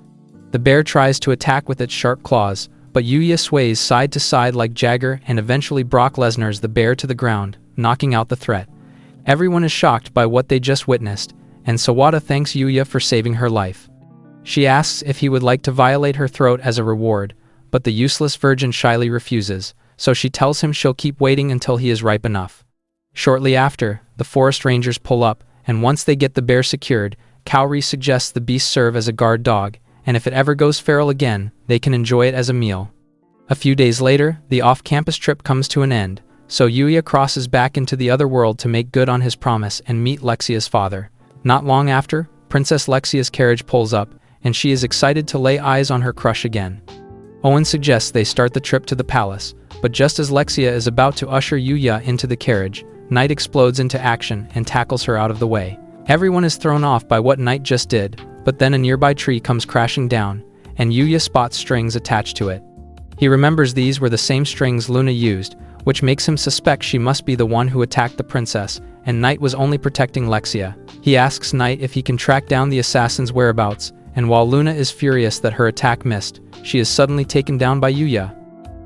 A: The bear tries to attack with its sharp claws, but Yuya sways side to side like Jagger and eventually Brock Lesnar's the bear to the ground, knocking out the threat. Everyone is shocked by what they just witnessed, and Sawada thanks Yuya for saving her life. She asks if he would like to violate her throat as a reward, but the useless virgin shyly refuses, so she tells him she'll keep waiting until he is ripe enough. Shortly after, the forest rangers pull up, and once they get the bear secured, Kaori suggests the beast serve as a guard dog, and if it ever goes feral again, they can enjoy it as a meal. A few days later, the off-campus trip comes to an end, so Yuya crosses back into the other world to make good on his promise and meet Lexia's father. Not long after, Princess Lexia's carriage pulls up, and she is excited to lay eyes on her crush again. Owen suggests they start the trip to the palace, but just as Lexia is about to usher Yuya into the carriage, Knight explodes into action and tackles her out of the way. Everyone is thrown off by what Knight just did, but then a nearby tree comes crashing down, and Yuya spots strings attached to it. He remembers these were the same strings Luna used, which makes him suspect she must be the one who attacked the princess, and Knight was only protecting Lexia. He asks Knight if he can track down the assassin's whereabouts, and while Luna is furious that her attack missed, she is suddenly taken down by Yuya.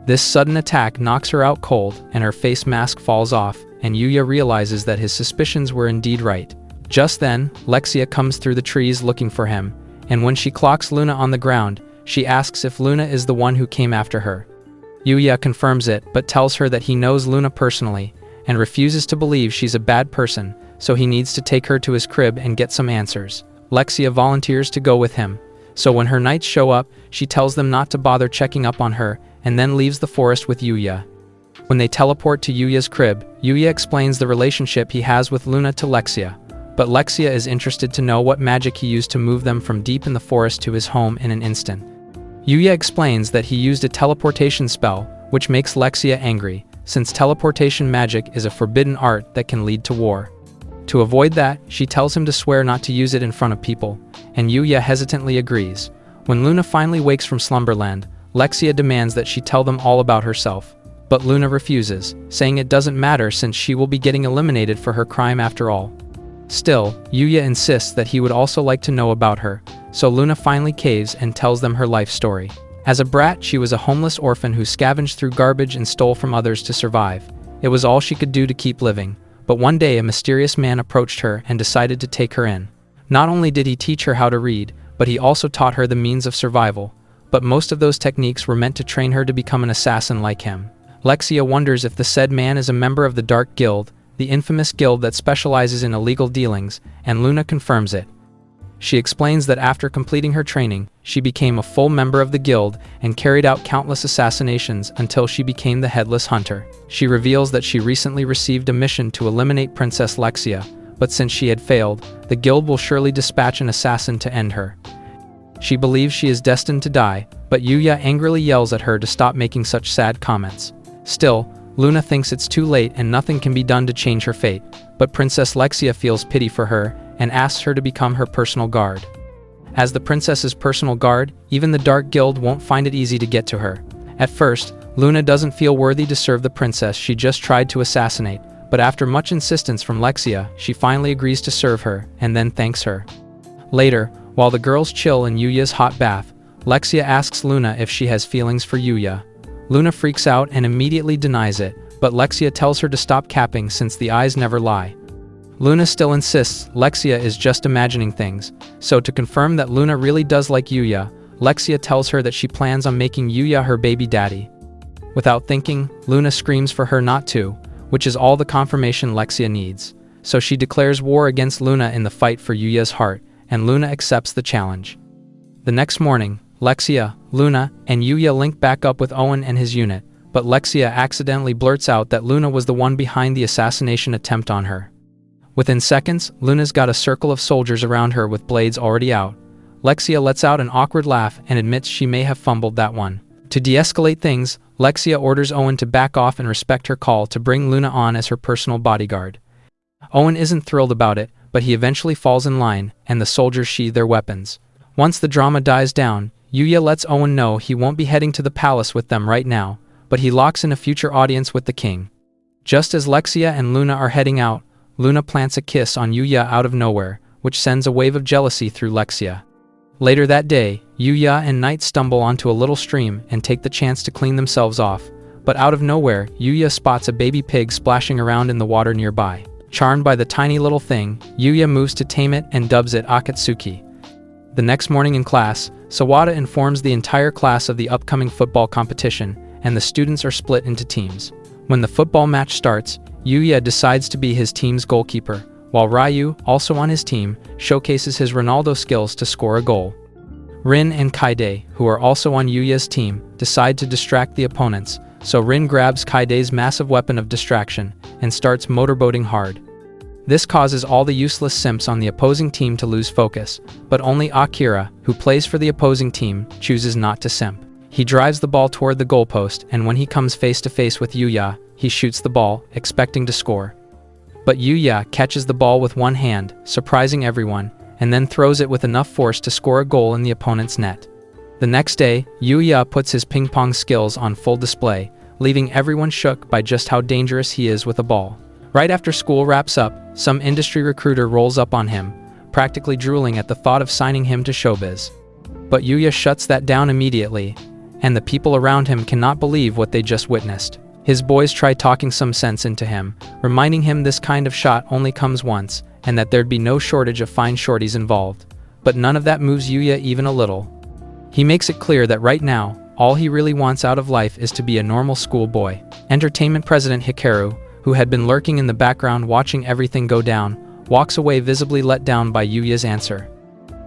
A: This sudden attack knocks her out cold, and her face mask falls off, and Yuya realizes that his suspicions were indeed right. Just then, Lexia comes through the trees looking for him, and when she clocks Luna on the ground, she asks if Luna is the one who came after her. Yuya confirms it, but tells her that he knows Luna personally, and refuses to believe she's a bad person, so he needs to take her to his crib and get some answers. Lexia volunteers to go with him, so when her knights show up, she tells them not to bother checking up on her, and then leaves the forest with Yuya. When they teleport to Yuya's crib, Yuya explains the relationship he has with Luna to Lexia, but Lexia is interested to know what magic he used to move them from deep in the forest to his home in an instant. Yuya explains that he used a teleportation spell, which makes Lexia angry, since teleportation magic is a forbidden art that can lead to war. To avoid that, she tells him to swear not to use it in front of people, and Yuya hesitantly agrees. When Luna finally wakes from slumberland, Lexia demands that she tell them all about herself. But Luna refuses, saying it doesn't matter since she will be getting eliminated for her crime after all. Still, Yuya insists that he would also like to know about her, so Luna finally caves and tells them her life story. As a brat, she was a homeless orphan who scavenged through garbage and stole from others to survive. It was all she could do to keep living. But one day a mysterious man approached her and decided to take her in. Not only did he teach her how to read, but he also taught her the means of survival. But most of those techniques were meant to train her to become an assassin like him. Lexia wonders if the said man is a member of the Dark Guild, the infamous guild that specializes in illegal dealings, and Luna confirms it. She explains that after completing her training, she became a full member of the guild and carried out countless assassinations until she became the Headless Hunter. She reveals that she recently received a mission to eliminate Princess Lexia, but since she had failed, the guild will surely dispatch an assassin to end her. She believes she is destined to die, but Yuya angrily yells at her to stop making such sad comments. Still, Luna thinks it's too late and nothing can be done to change her fate, but Princess Lexia feels pity for her and asks her to become her personal guard. As the princess's personal guard, even the Dark Guild won't find it easy to get to her. At first, Luna doesn't feel worthy to serve the princess she just tried to assassinate, but after much insistence from Lexia, she finally agrees to serve her and then thanks her. Later, while the girls chill in Yuya's hot bath, Lexia asks Luna if she has feelings for Yuya. Luna freaks out and immediately denies it, but Lexia tells her to stop capping since the eyes never lie. Luna still insists Lexia is just imagining things, so to confirm that Luna really does like Yuya, Lexia tells her that she plans on making Yuya her baby daddy. Without thinking, Luna screams for her not to, which is all the confirmation Lexia needs. So she declares war against Luna in the fight for Yuya's heart, and Luna accepts the challenge. The next morning, Lexia, Luna, and Yuya link back up with Owen and his unit, but Lexia accidentally blurts out that Luna was the one behind the assassination attempt on her. Within seconds, Luna's got a circle of soldiers around her with blades already out. Lexia lets out an awkward laugh and admits she may have fumbled that one. To de-escalate things, Lexia orders Owen to back off and respect her call to bring Luna on as her personal bodyguard. Owen isn't thrilled about it, but he eventually falls in line, and the soldiers sheathe their weapons. Once the drama dies down, Yuya lets Owen know he won't be heading to the palace with them right now, but he locks in a future audience with the king. Just as Lexia and Luna are heading out, Luna plants a kiss on Yuya out of nowhere, which sends a wave of jealousy through Lexia. Later that day, Yuya and Knight stumble onto a little stream and take the chance to clean themselves off, but out of nowhere, Yuya spots a baby pig splashing around in the water nearby. Charmed by the tiny little thing, Yuya moves to tame it and dubs it Akatsuki. The next morning in class, Sawada informs the entire class of the upcoming football competition, and the students are split into teams. When the football match starts, Yuya decides to be his team's goalkeeper, while Ryu, also on his team, showcases his Ronaldo skills to score a goal. Rin and Kaide, who are also on Yuya's team, decide to distract the opponents, so Rin grabs Kaide's massive weapon of distraction and starts motorboating hard. This causes all the useless simps on the opposing team to lose focus, but only Akira, who plays for the opposing team, chooses not to simp. He drives the ball toward the goalpost, and when he comes face to face with Yuya, he shoots the ball, expecting to score. But Yuya catches the ball with one hand, surprising everyone, and then throws it with enough force to score a goal in the opponent's net. The next day, Yuya puts his ping-pong skills on full display, leaving everyone shook by just how dangerous he is with a ball. Right after school wraps up, some industry recruiter rolls up on him, practically drooling at the thought of signing him to showbiz. But Yuya shuts that down immediately, and the people around him cannot believe what they just witnessed. His boys try talking some sense into him, reminding him this kind of shot only comes once, and that there'd be no shortage of fine shorties involved. But none of that moves Yuya even a little. He makes it clear that right now, all he really wants out of life is to be a normal schoolboy. Entertainment President Hikaru, who had been lurking in the background watching everything go down, walks away visibly let down by Yuya's answer.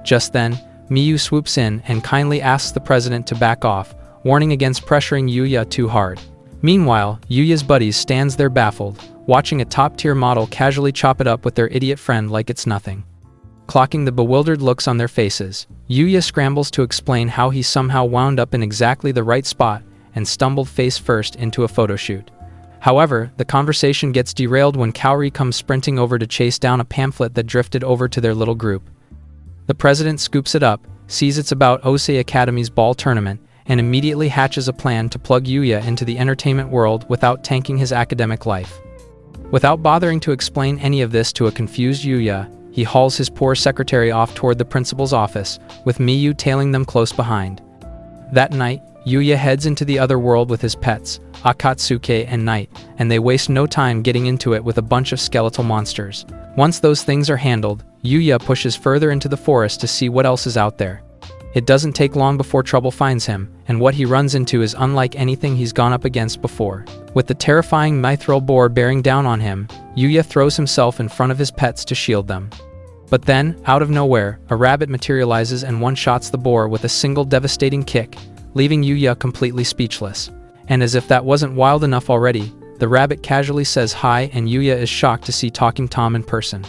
A: Just then, Miyu swoops in and kindly asks the president to back off, warning against pressuring Yuya too hard. Meanwhile, Yuya's buddies stands there baffled, watching a top-tier model casually chop it up with their idiot friend like it's nothing. Clocking the bewildered looks on their faces, Yuya scrambles to explain how he somehow wound up in exactly the right spot and stumbled face first into a photo shoot. However, the conversation gets derailed when Kaori comes sprinting over to chase down a pamphlet that drifted over to their little group. The president scoops it up, sees it's about Osei Academy's ball tournament, and immediately hatches a plan to plug Yuya into the entertainment world without tanking his academic life. Without bothering to explain any of this to a confused Yuya, he hauls his poor secretary off toward the principal's office, with Miyu tailing them close behind. That night, Yuya heads into the other world with his pets, Akatsuki and Knight, and they waste no time getting into it with a bunch of skeletal monsters. Once those things are handled, Yuya pushes further into the forest to see what else is out there. It doesn't take long before trouble finds him, and what he runs into is unlike anything he's gone up against before. With the terrifying mithril boar bearing down on him, Yuya throws himself in front of his pets to shield them. But then, out of nowhere, a rabbit materializes and one-shots the boar with a single devastating kick, leaving Yuya completely speechless. And as if that wasn't wild enough already, the rabbit casually says hi and Yuya is shocked to see Talking Tom in person.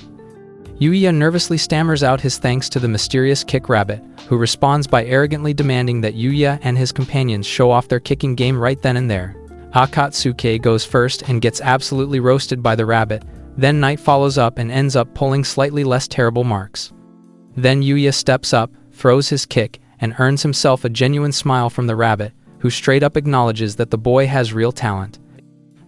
A: Yuya nervously stammers out his thanks to the mysterious kick rabbit, who responds by arrogantly demanding that Yuya and his companions show off their kicking game right then and there. Akatsuki goes first and gets absolutely roasted by the rabbit, then Knight follows up and ends up pulling slightly less terrible marks. Then Yuya steps up, throws his kick, and earns himself a genuine smile from the rabbit, who straight up acknowledges that the boy has real talent.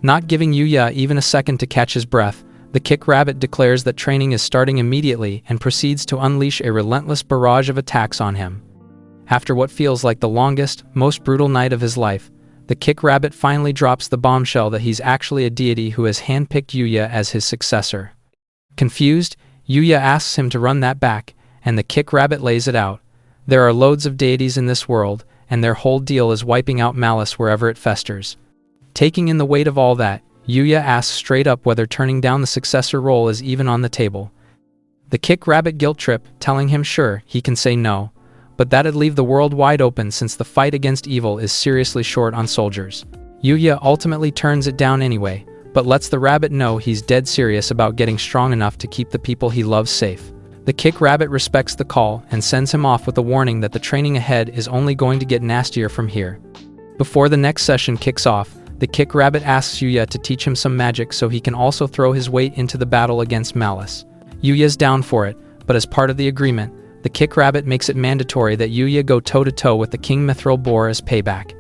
A: Not giving Yuya even a second to catch his breath, the kick rabbit declares that training is starting immediately and proceeds to unleash a relentless barrage of attacks on him. After what feels like the longest, most brutal night of his life, the kick rabbit finally drops the bombshell that he's actually a deity who has handpicked Yuya as his successor. Confused, Yuya asks him to run that back, and the kick rabbit lays it out. There are loads of deities in this world, and their whole deal is wiping out malice wherever it festers. Taking in the weight of all that, Yuya asks straight up whether turning down the successor role is even on the table. The kick rabbit guilt trip, telling him sure, he can say no, but that'd leave the world wide open since the fight against evil is seriously short on soldiers. Yuya ultimately turns it down anyway, but lets the rabbit know he's dead serious about getting strong enough to keep the people he loves safe. The kick rabbit respects the call and sends him off with a warning that the training ahead is only going to get nastier from here. Before the next session kicks off, the kick rabbit asks Yuya to teach him some magic so he can also throw his weight into the battle against malice. Yuya's down for it, but as part of the agreement, the kick rabbit makes it mandatory that Yuya go toe-to-toe with the king mithril boar as payback.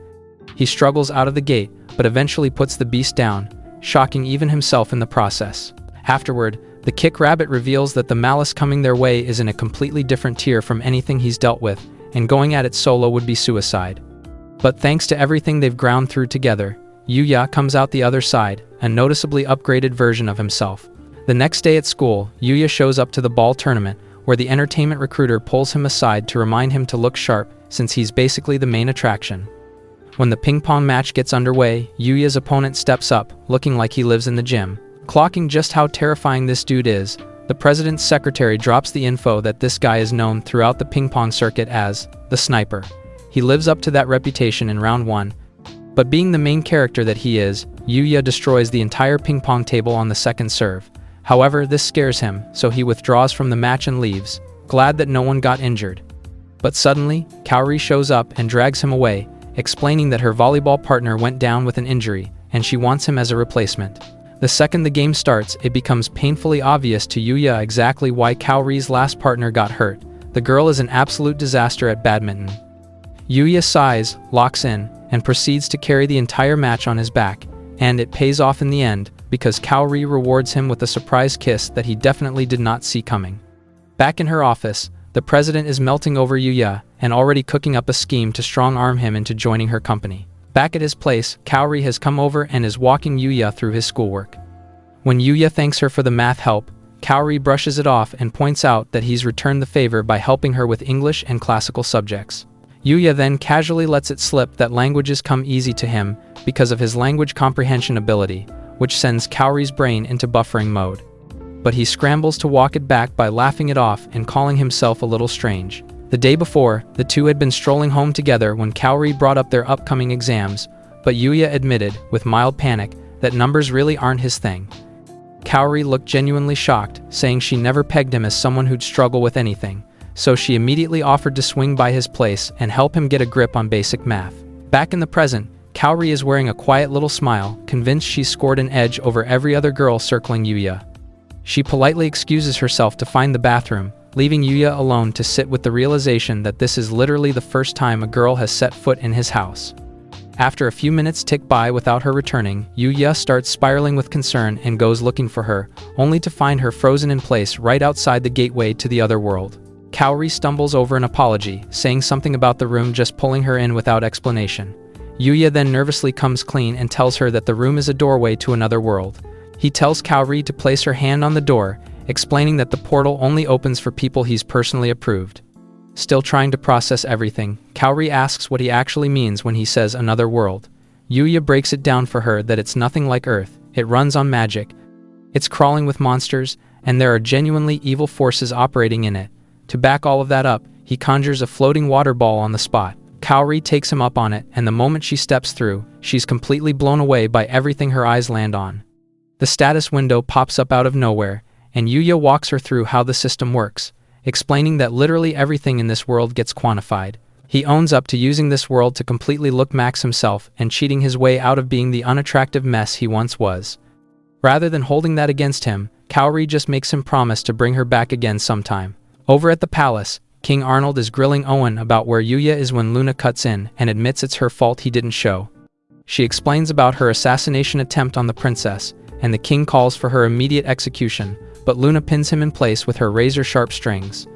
A: He struggles out of the gate, but eventually puts the beast down, shocking even himself in the process. Afterward, the kick rabbit reveals that the malice coming their way is in a completely different tier from anything he's dealt with, and going at it solo would be suicide. But thanks to everything they've ground through together, Yuya comes out the other side, a noticeably upgraded version of himself. The next day at school, Yuya shows up to the ball tournament, where the entertainment recruiter pulls him aside to remind him to look sharp, since he's basically the main attraction. When the ping pong match gets underway, Yuya's opponent steps up, looking like he lives in the gym. Clocking just how terrifying this dude is, the president's secretary drops the info that this guy is known throughout the ping pong circuit as the Sniper. He lives up to that reputation in round 1. But being the main character that he is, Yuya destroys the entire ping pong table on the second serve. However, this scares him, so he withdraws from the match and leaves, glad that no one got injured. But suddenly, Kaori shows up and drags him away, explaining that her volleyball partner went down with an injury, and she wants him as a replacement. The second the game starts, it becomes painfully obvious to Yuya exactly why Kaori's last partner got hurt. The girl is an absolute disaster at badminton. Yuya sighs, locks in, and proceeds to carry the entire match on his back, and it pays off in the end, because Kaori rewards him with a surprise kiss that he definitely did not see coming. Back in her office, the president is melting over Yuya, and already cooking up a scheme to strong-arm him into joining her company. Back at his place, Kaori has come over and is walking Yuya through his schoolwork. When Yuya thanks her for the math help, Kaori brushes it off and points out that he's returned the favor by helping her with English and classical subjects. Yuya then casually lets it slip that languages come easy to him because of his language comprehension ability, which sends Kaori's brain into buffering mode. But he scrambles to walk it back by laughing it off and calling himself a little strange. The day before, the two had been strolling home together when Kaori brought up their upcoming exams, but Yuya admitted, with mild panic, that numbers really aren't his thing. Kaori looked genuinely shocked, saying she never pegged him as someone who'd struggle with anything, so she immediately offered to swing by his place and help him get a grip on basic math. Back in the present, Kaori is wearing a quiet little smile, convinced she's scored an edge over every other girl circling Yuya. She politely excuses herself to find the bathroom, leaving Yuya alone to sit with the realization that this is literally the first time a girl has set foot in his house. After a few minutes tick by without her returning, Yuya starts spiraling with concern and goes looking for her, only to find her frozen in place right outside the gateway to the other world. Kaori stumbles over an apology, saying something about the room just pulling her in without explanation. Yuya then nervously comes clean and tells her that the room is a doorway to another world. He tells Kaori to place her hand on the door, explaining that the portal only opens for people he's personally approved. Still trying to process everything, Kaori asks what he actually means when he says another world. Yuya breaks it down for her that it's nothing like Earth, it runs on magic. It's crawling with monsters, and there are genuinely evil forces operating in it. To back all of that up, he conjures a floating water ball on the spot. Kaori takes him up on it, and the moment she steps through, she's completely blown away by everything her eyes land on. The status window pops up out of nowhere, and Yuya walks her through how the system works, explaining that literally everything in this world gets quantified. He owns up to using this world to completely look Max himself and cheating his way out of being the unattractive mess he once was. Rather than holding that against him, Kaori just makes him promise to bring her back again sometime. Over at the palace, King Arnold is grilling Owen about where Yuya is when Luna cuts in and admits it's her fault he didn't show. She explains about her assassination attempt on the princess, and the king calls for her immediate execution, but Luna pins him in place with her razor-sharp strings.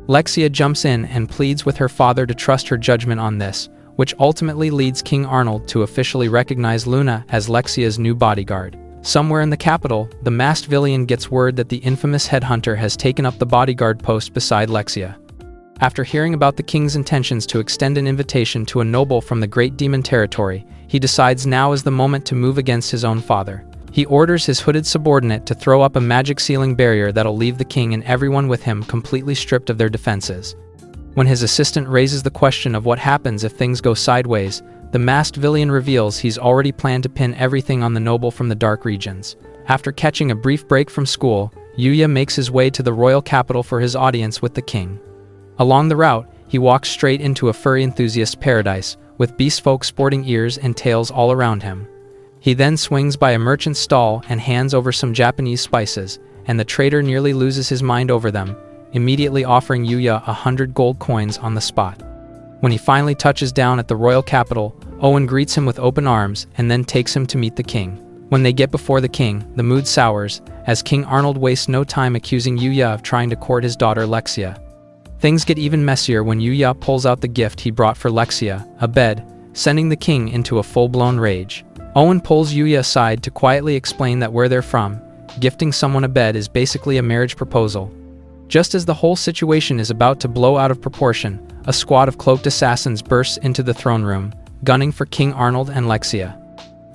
A: Lexia jumps in and pleads with her father to trust her judgment on this, which ultimately leads King Arnold to officially recognize Luna as Lexia's new bodyguard. Somewhere in the capital, the masked villain gets word that the infamous headhunter has taken up the bodyguard post beside Lexia. After hearing about the king's intentions to extend an invitation to a noble from the Great Demon territory, he decides now is the moment to move against his own father. He orders his hooded subordinate to throw up a magic ceiling barrier that'll leave the king and everyone with him completely stripped of their defenses. When his assistant raises the question of what happens if things go sideways, the masked villain reveals he's already planned to pin everything on the noble from the dark regions. After catching a brief break from school, Yuya makes his way to the royal capital for his audience with the king. Along the route, he walks straight into a furry enthusiast paradise, with beast folk sporting ears and tails all around him. He then swings by a merchant's stall and hands over some Japanese spices, and the trader nearly loses his mind over them, immediately offering Yuya 100 gold coins on the spot. When he finally touches down at the royal capital, Owen greets him with open arms and then takes him to meet the king. When they get before the king, the mood sours, as King Arnold wastes no time accusing Yuya of trying to court his daughter Lexia. Things get even messier when Yuya pulls out the gift he brought for Lexia, a bed, sending the king into a full-blown rage. Owen pulls Yuya aside to quietly explain that where they're from, gifting someone a bed is basically a marriage proposal. Just as the whole situation is about to blow out of proportion, a squad of cloaked assassins bursts into the throne room, gunning for King Arnold and Lexia.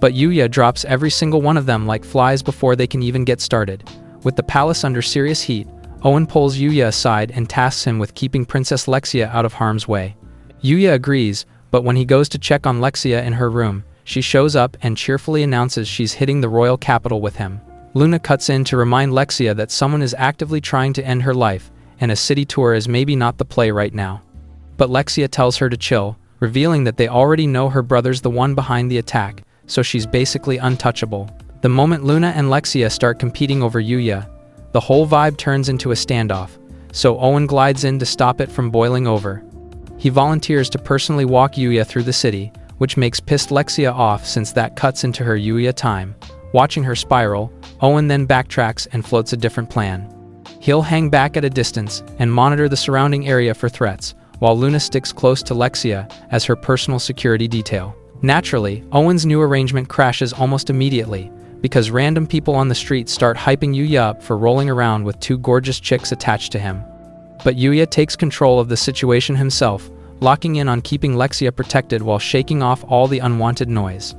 A: But Yuya drops every single one of them like flies before they can even get started. With the palace under serious heat, Owen pulls Yuya aside and tasks him with keeping Princess Lexia out of harm's way. Yuya agrees, but when he goes to check on Lexia in her room, she shows up and cheerfully announces she's hitting the royal capital with him. Luna cuts in to remind Lexia that someone is actively trying to end her life, and a city tour is maybe not the play right now. But Lexia tells her to chill, revealing that they already know her brother's the one behind the attack, so she's basically untouchable. The moment Luna and Lexia start competing over Yuya, the whole vibe turns into a standoff, so Owen glides in to stop it from boiling over. He volunteers to personally walk Yuya through the city, which makes pissed Lexia off since that cuts into her Yuya time. Watching her spiral, Owen then backtracks and floats a different plan. He'll hang back at a distance and monitor the surrounding area for threats, while Luna sticks close to Lexia as her personal security detail. Naturally, Owen's new arrangement crashes almost immediately, because random people on the street start hyping Yuya up for rolling around with two gorgeous chicks attached to him. But Yuya takes control of the situation himself, locking in on keeping Lexia protected while shaking off all the unwanted noise.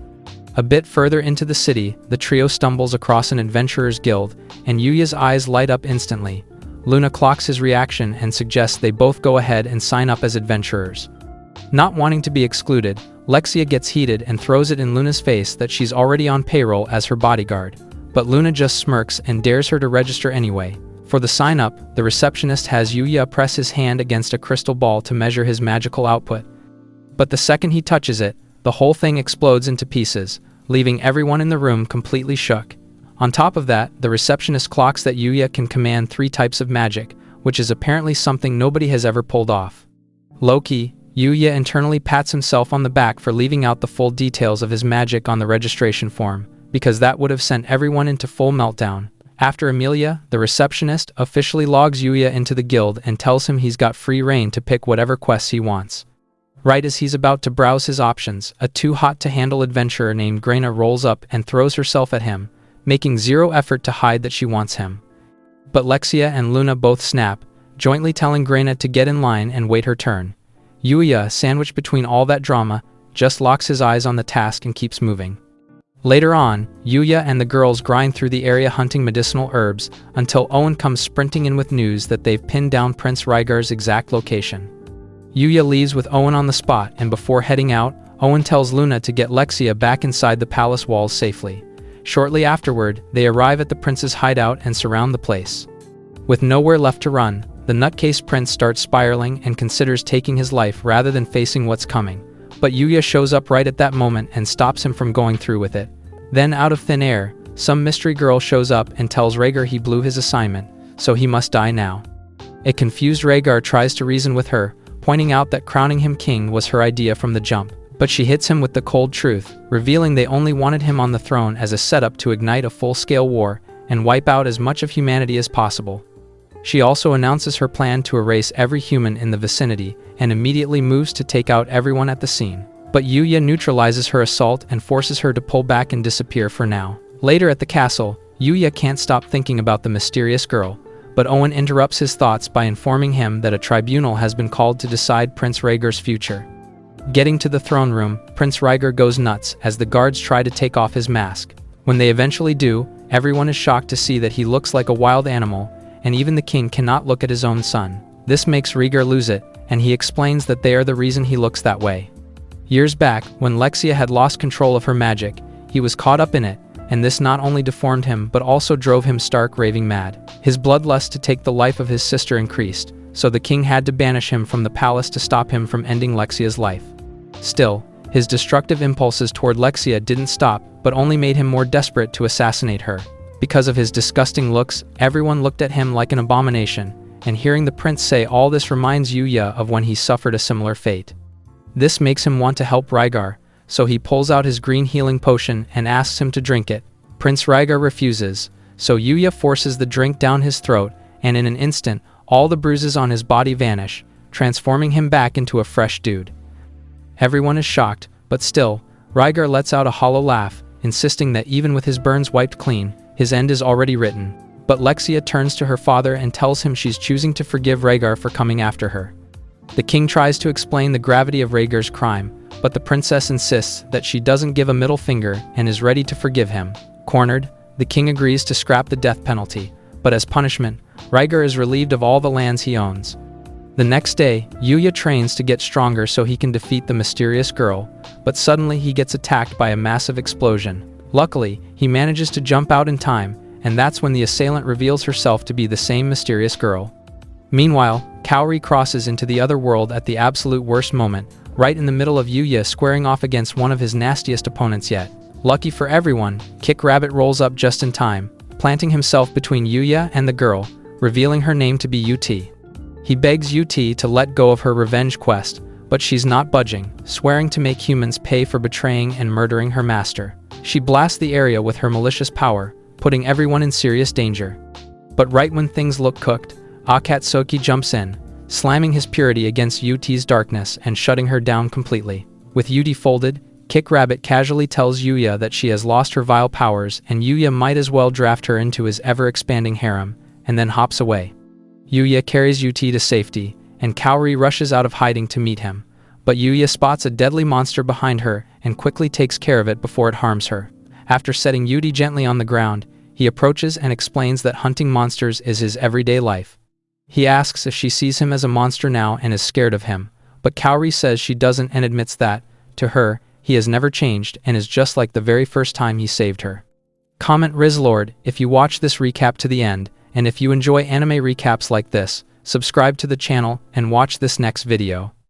A: A bit further into the city, the trio stumbles across an adventurer's guild, and Yuya's eyes light up instantly. Luna clocks his reaction and suggests they both go ahead and sign up as adventurers. Not wanting to be excluded, Lexia gets heated and throws it in Luna's face that she's already on payroll as her bodyguard, but Luna just smirks and dares her to register anyway. For the sign-up, the receptionist has Yuya press his hand against a crystal ball to measure his magical output. But the second he touches it, the whole thing explodes into pieces, leaving everyone in the room completely shook. On top of that, the receptionist clocks that Yuya can command 3 types of magic, which is apparently something nobody has ever pulled off. Low-key, Yuya internally pats himself on the back for leaving out the full details of his magic on the registration form, because that would have sent everyone into full meltdown. After Emilia, the receptionist, officially logs Yuya into the guild and tells him he's got free reign to pick whatever quests he wants. Right as he's about to browse his options, a too-hot-to-handle adventurer named Grena rolls up and throws herself at him, making zero effort to hide that she wants him. But Lexia and Luna both snap, jointly telling Grena to get in line and wait her turn. Yuya, sandwiched between all that drama, just locks his eyes on the task and keeps moving. Later on, Yuya and the girls grind through the area hunting medicinal herbs until Owen comes sprinting in with news that they've pinned down Prince Rygar's exact location. Yuya leaves with Owen on the spot, and before heading out, Owen tells Luna to get Lexia back inside the palace walls safely. Shortly afterward, they arrive at the prince's hideout and surround the place. With nowhere left to run, the nutcase prince starts spiraling and considers taking his life rather than facing what's coming. But Yuya shows up right at that moment and stops him from going through with it. Then, out of thin air, some mystery girl shows up and tells Rhaegar he blew his assignment, so he must die now. A confused Rhaegar tries to reason with her, pointing out that crowning him king was her idea from the jump. But she hits him with the cold truth, revealing they only wanted him on the throne as a setup to ignite a full-scale war and wipe out as much of humanity as possible. She also announces her plan to erase every human in the vicinity and immediately moves to take out everyone at the scene. But Yuya neutralizes her assault and forces her to pull back and disappear for now. Later at the castle, Yuya can't stop thinking about the mysterious girl, but Owen interrupts his thoughts by informing him that a tribunal has been called to decide Prince Rhaegar's future. Getting to the throne room, Prince Rhaegar goes nuts as the guards try to take off his mask. When they eventually do, everyone is shocked to see that he looks like a wild animal, and even the king cannot look at his own son. This makes Rhaegar lose it, and he explains that they are the reason he looks that way. Years back, when Lexia had lost control of her magic, he was caught up in it, and this not only deformed him but also drove him stark raving mad. His bloodlust to take the life of his sister increased, so the king had to banish him from the palace to stop him from ending Lexia's life. Still, his destructive impulses toward Lexia didn't stop, but only made him more desperate to assassinate her. Because of his disgusting looks, everyone looked at him like an abomination, and hearing the prince say all this reminds Yuya of when he suffered a similar fate. This makes him want to help Rhaegar, so he pulls out his green healing potion and asks him to drink it. Prince Rhaegar refuses, so Yuya forces the drink down his throat, and in an instant, all the bruises on his body vanish, transforming him back into a fresh dude. Everyone is shocked, but still, Rhaegar lets out a hollow laugh, insisting that even with his burns wiped clean, his end is already written. But Lexia turns to her father and tells him she's choosing to forgive Rhaegar for coming after her. The king tries to explain the gravity of Rhaegar's crime, but the princess insists that she doesn't give a middle finger and is ready to forgive him. Cornered, the king agrees to scrap the death penalty, but as punishment, Rhaegar is relieved of all the lands he owns. The next day, Yuya trains to get stronger so he can defeat the mysterious girl, but suddenly he gets attacked by a massive explosion. Luckily, he manages to jump out in time, and that's when the assailant reveals herself to be the same mysterious girl. Meanwhile, Kaori crosses into the other world at the absolute worst moment, right in the middle of Yuya squaring off against one of his nastiest opponents yet. Lucky for everyone, Kick Rabbit rolls up just in time, planting himself between Yuya and the girl, revealing her name to be UT. He begs UT to let go of her revenge quest, but she's not budging, swearing to make humans pay for betraying and murdering her master. She blasts the area with her malicious power, putting everyone in serious danger. But right when things look cooked, Akatsuki jumps in, slamming his purity against UT's darkness and shutting her down completely. With UT folded, Kick Rabbit casually tells Yuya that she has lost her vile powers and Yuya might as well draft her into his ever-expanding harem, and then hops away. Yuya carries UT to safety, and Kaori rushes out of hiding to meet him, but Yuya spots a deadly monster behind her and quickly takes care of it before it harms her. After setting UT gently on the ground, he approaches and explains that hunting monsters is his everyday life. He asks if she sees him as a monster now and is scared of him, but Kaori says she doesn't and admits that, to her, he has never changed and is just like the very first time he saved her. Comment Rizlord if you watch this recap to the end, and if you enjoy anime recaps like this, subscribe to the channel and watch this next video.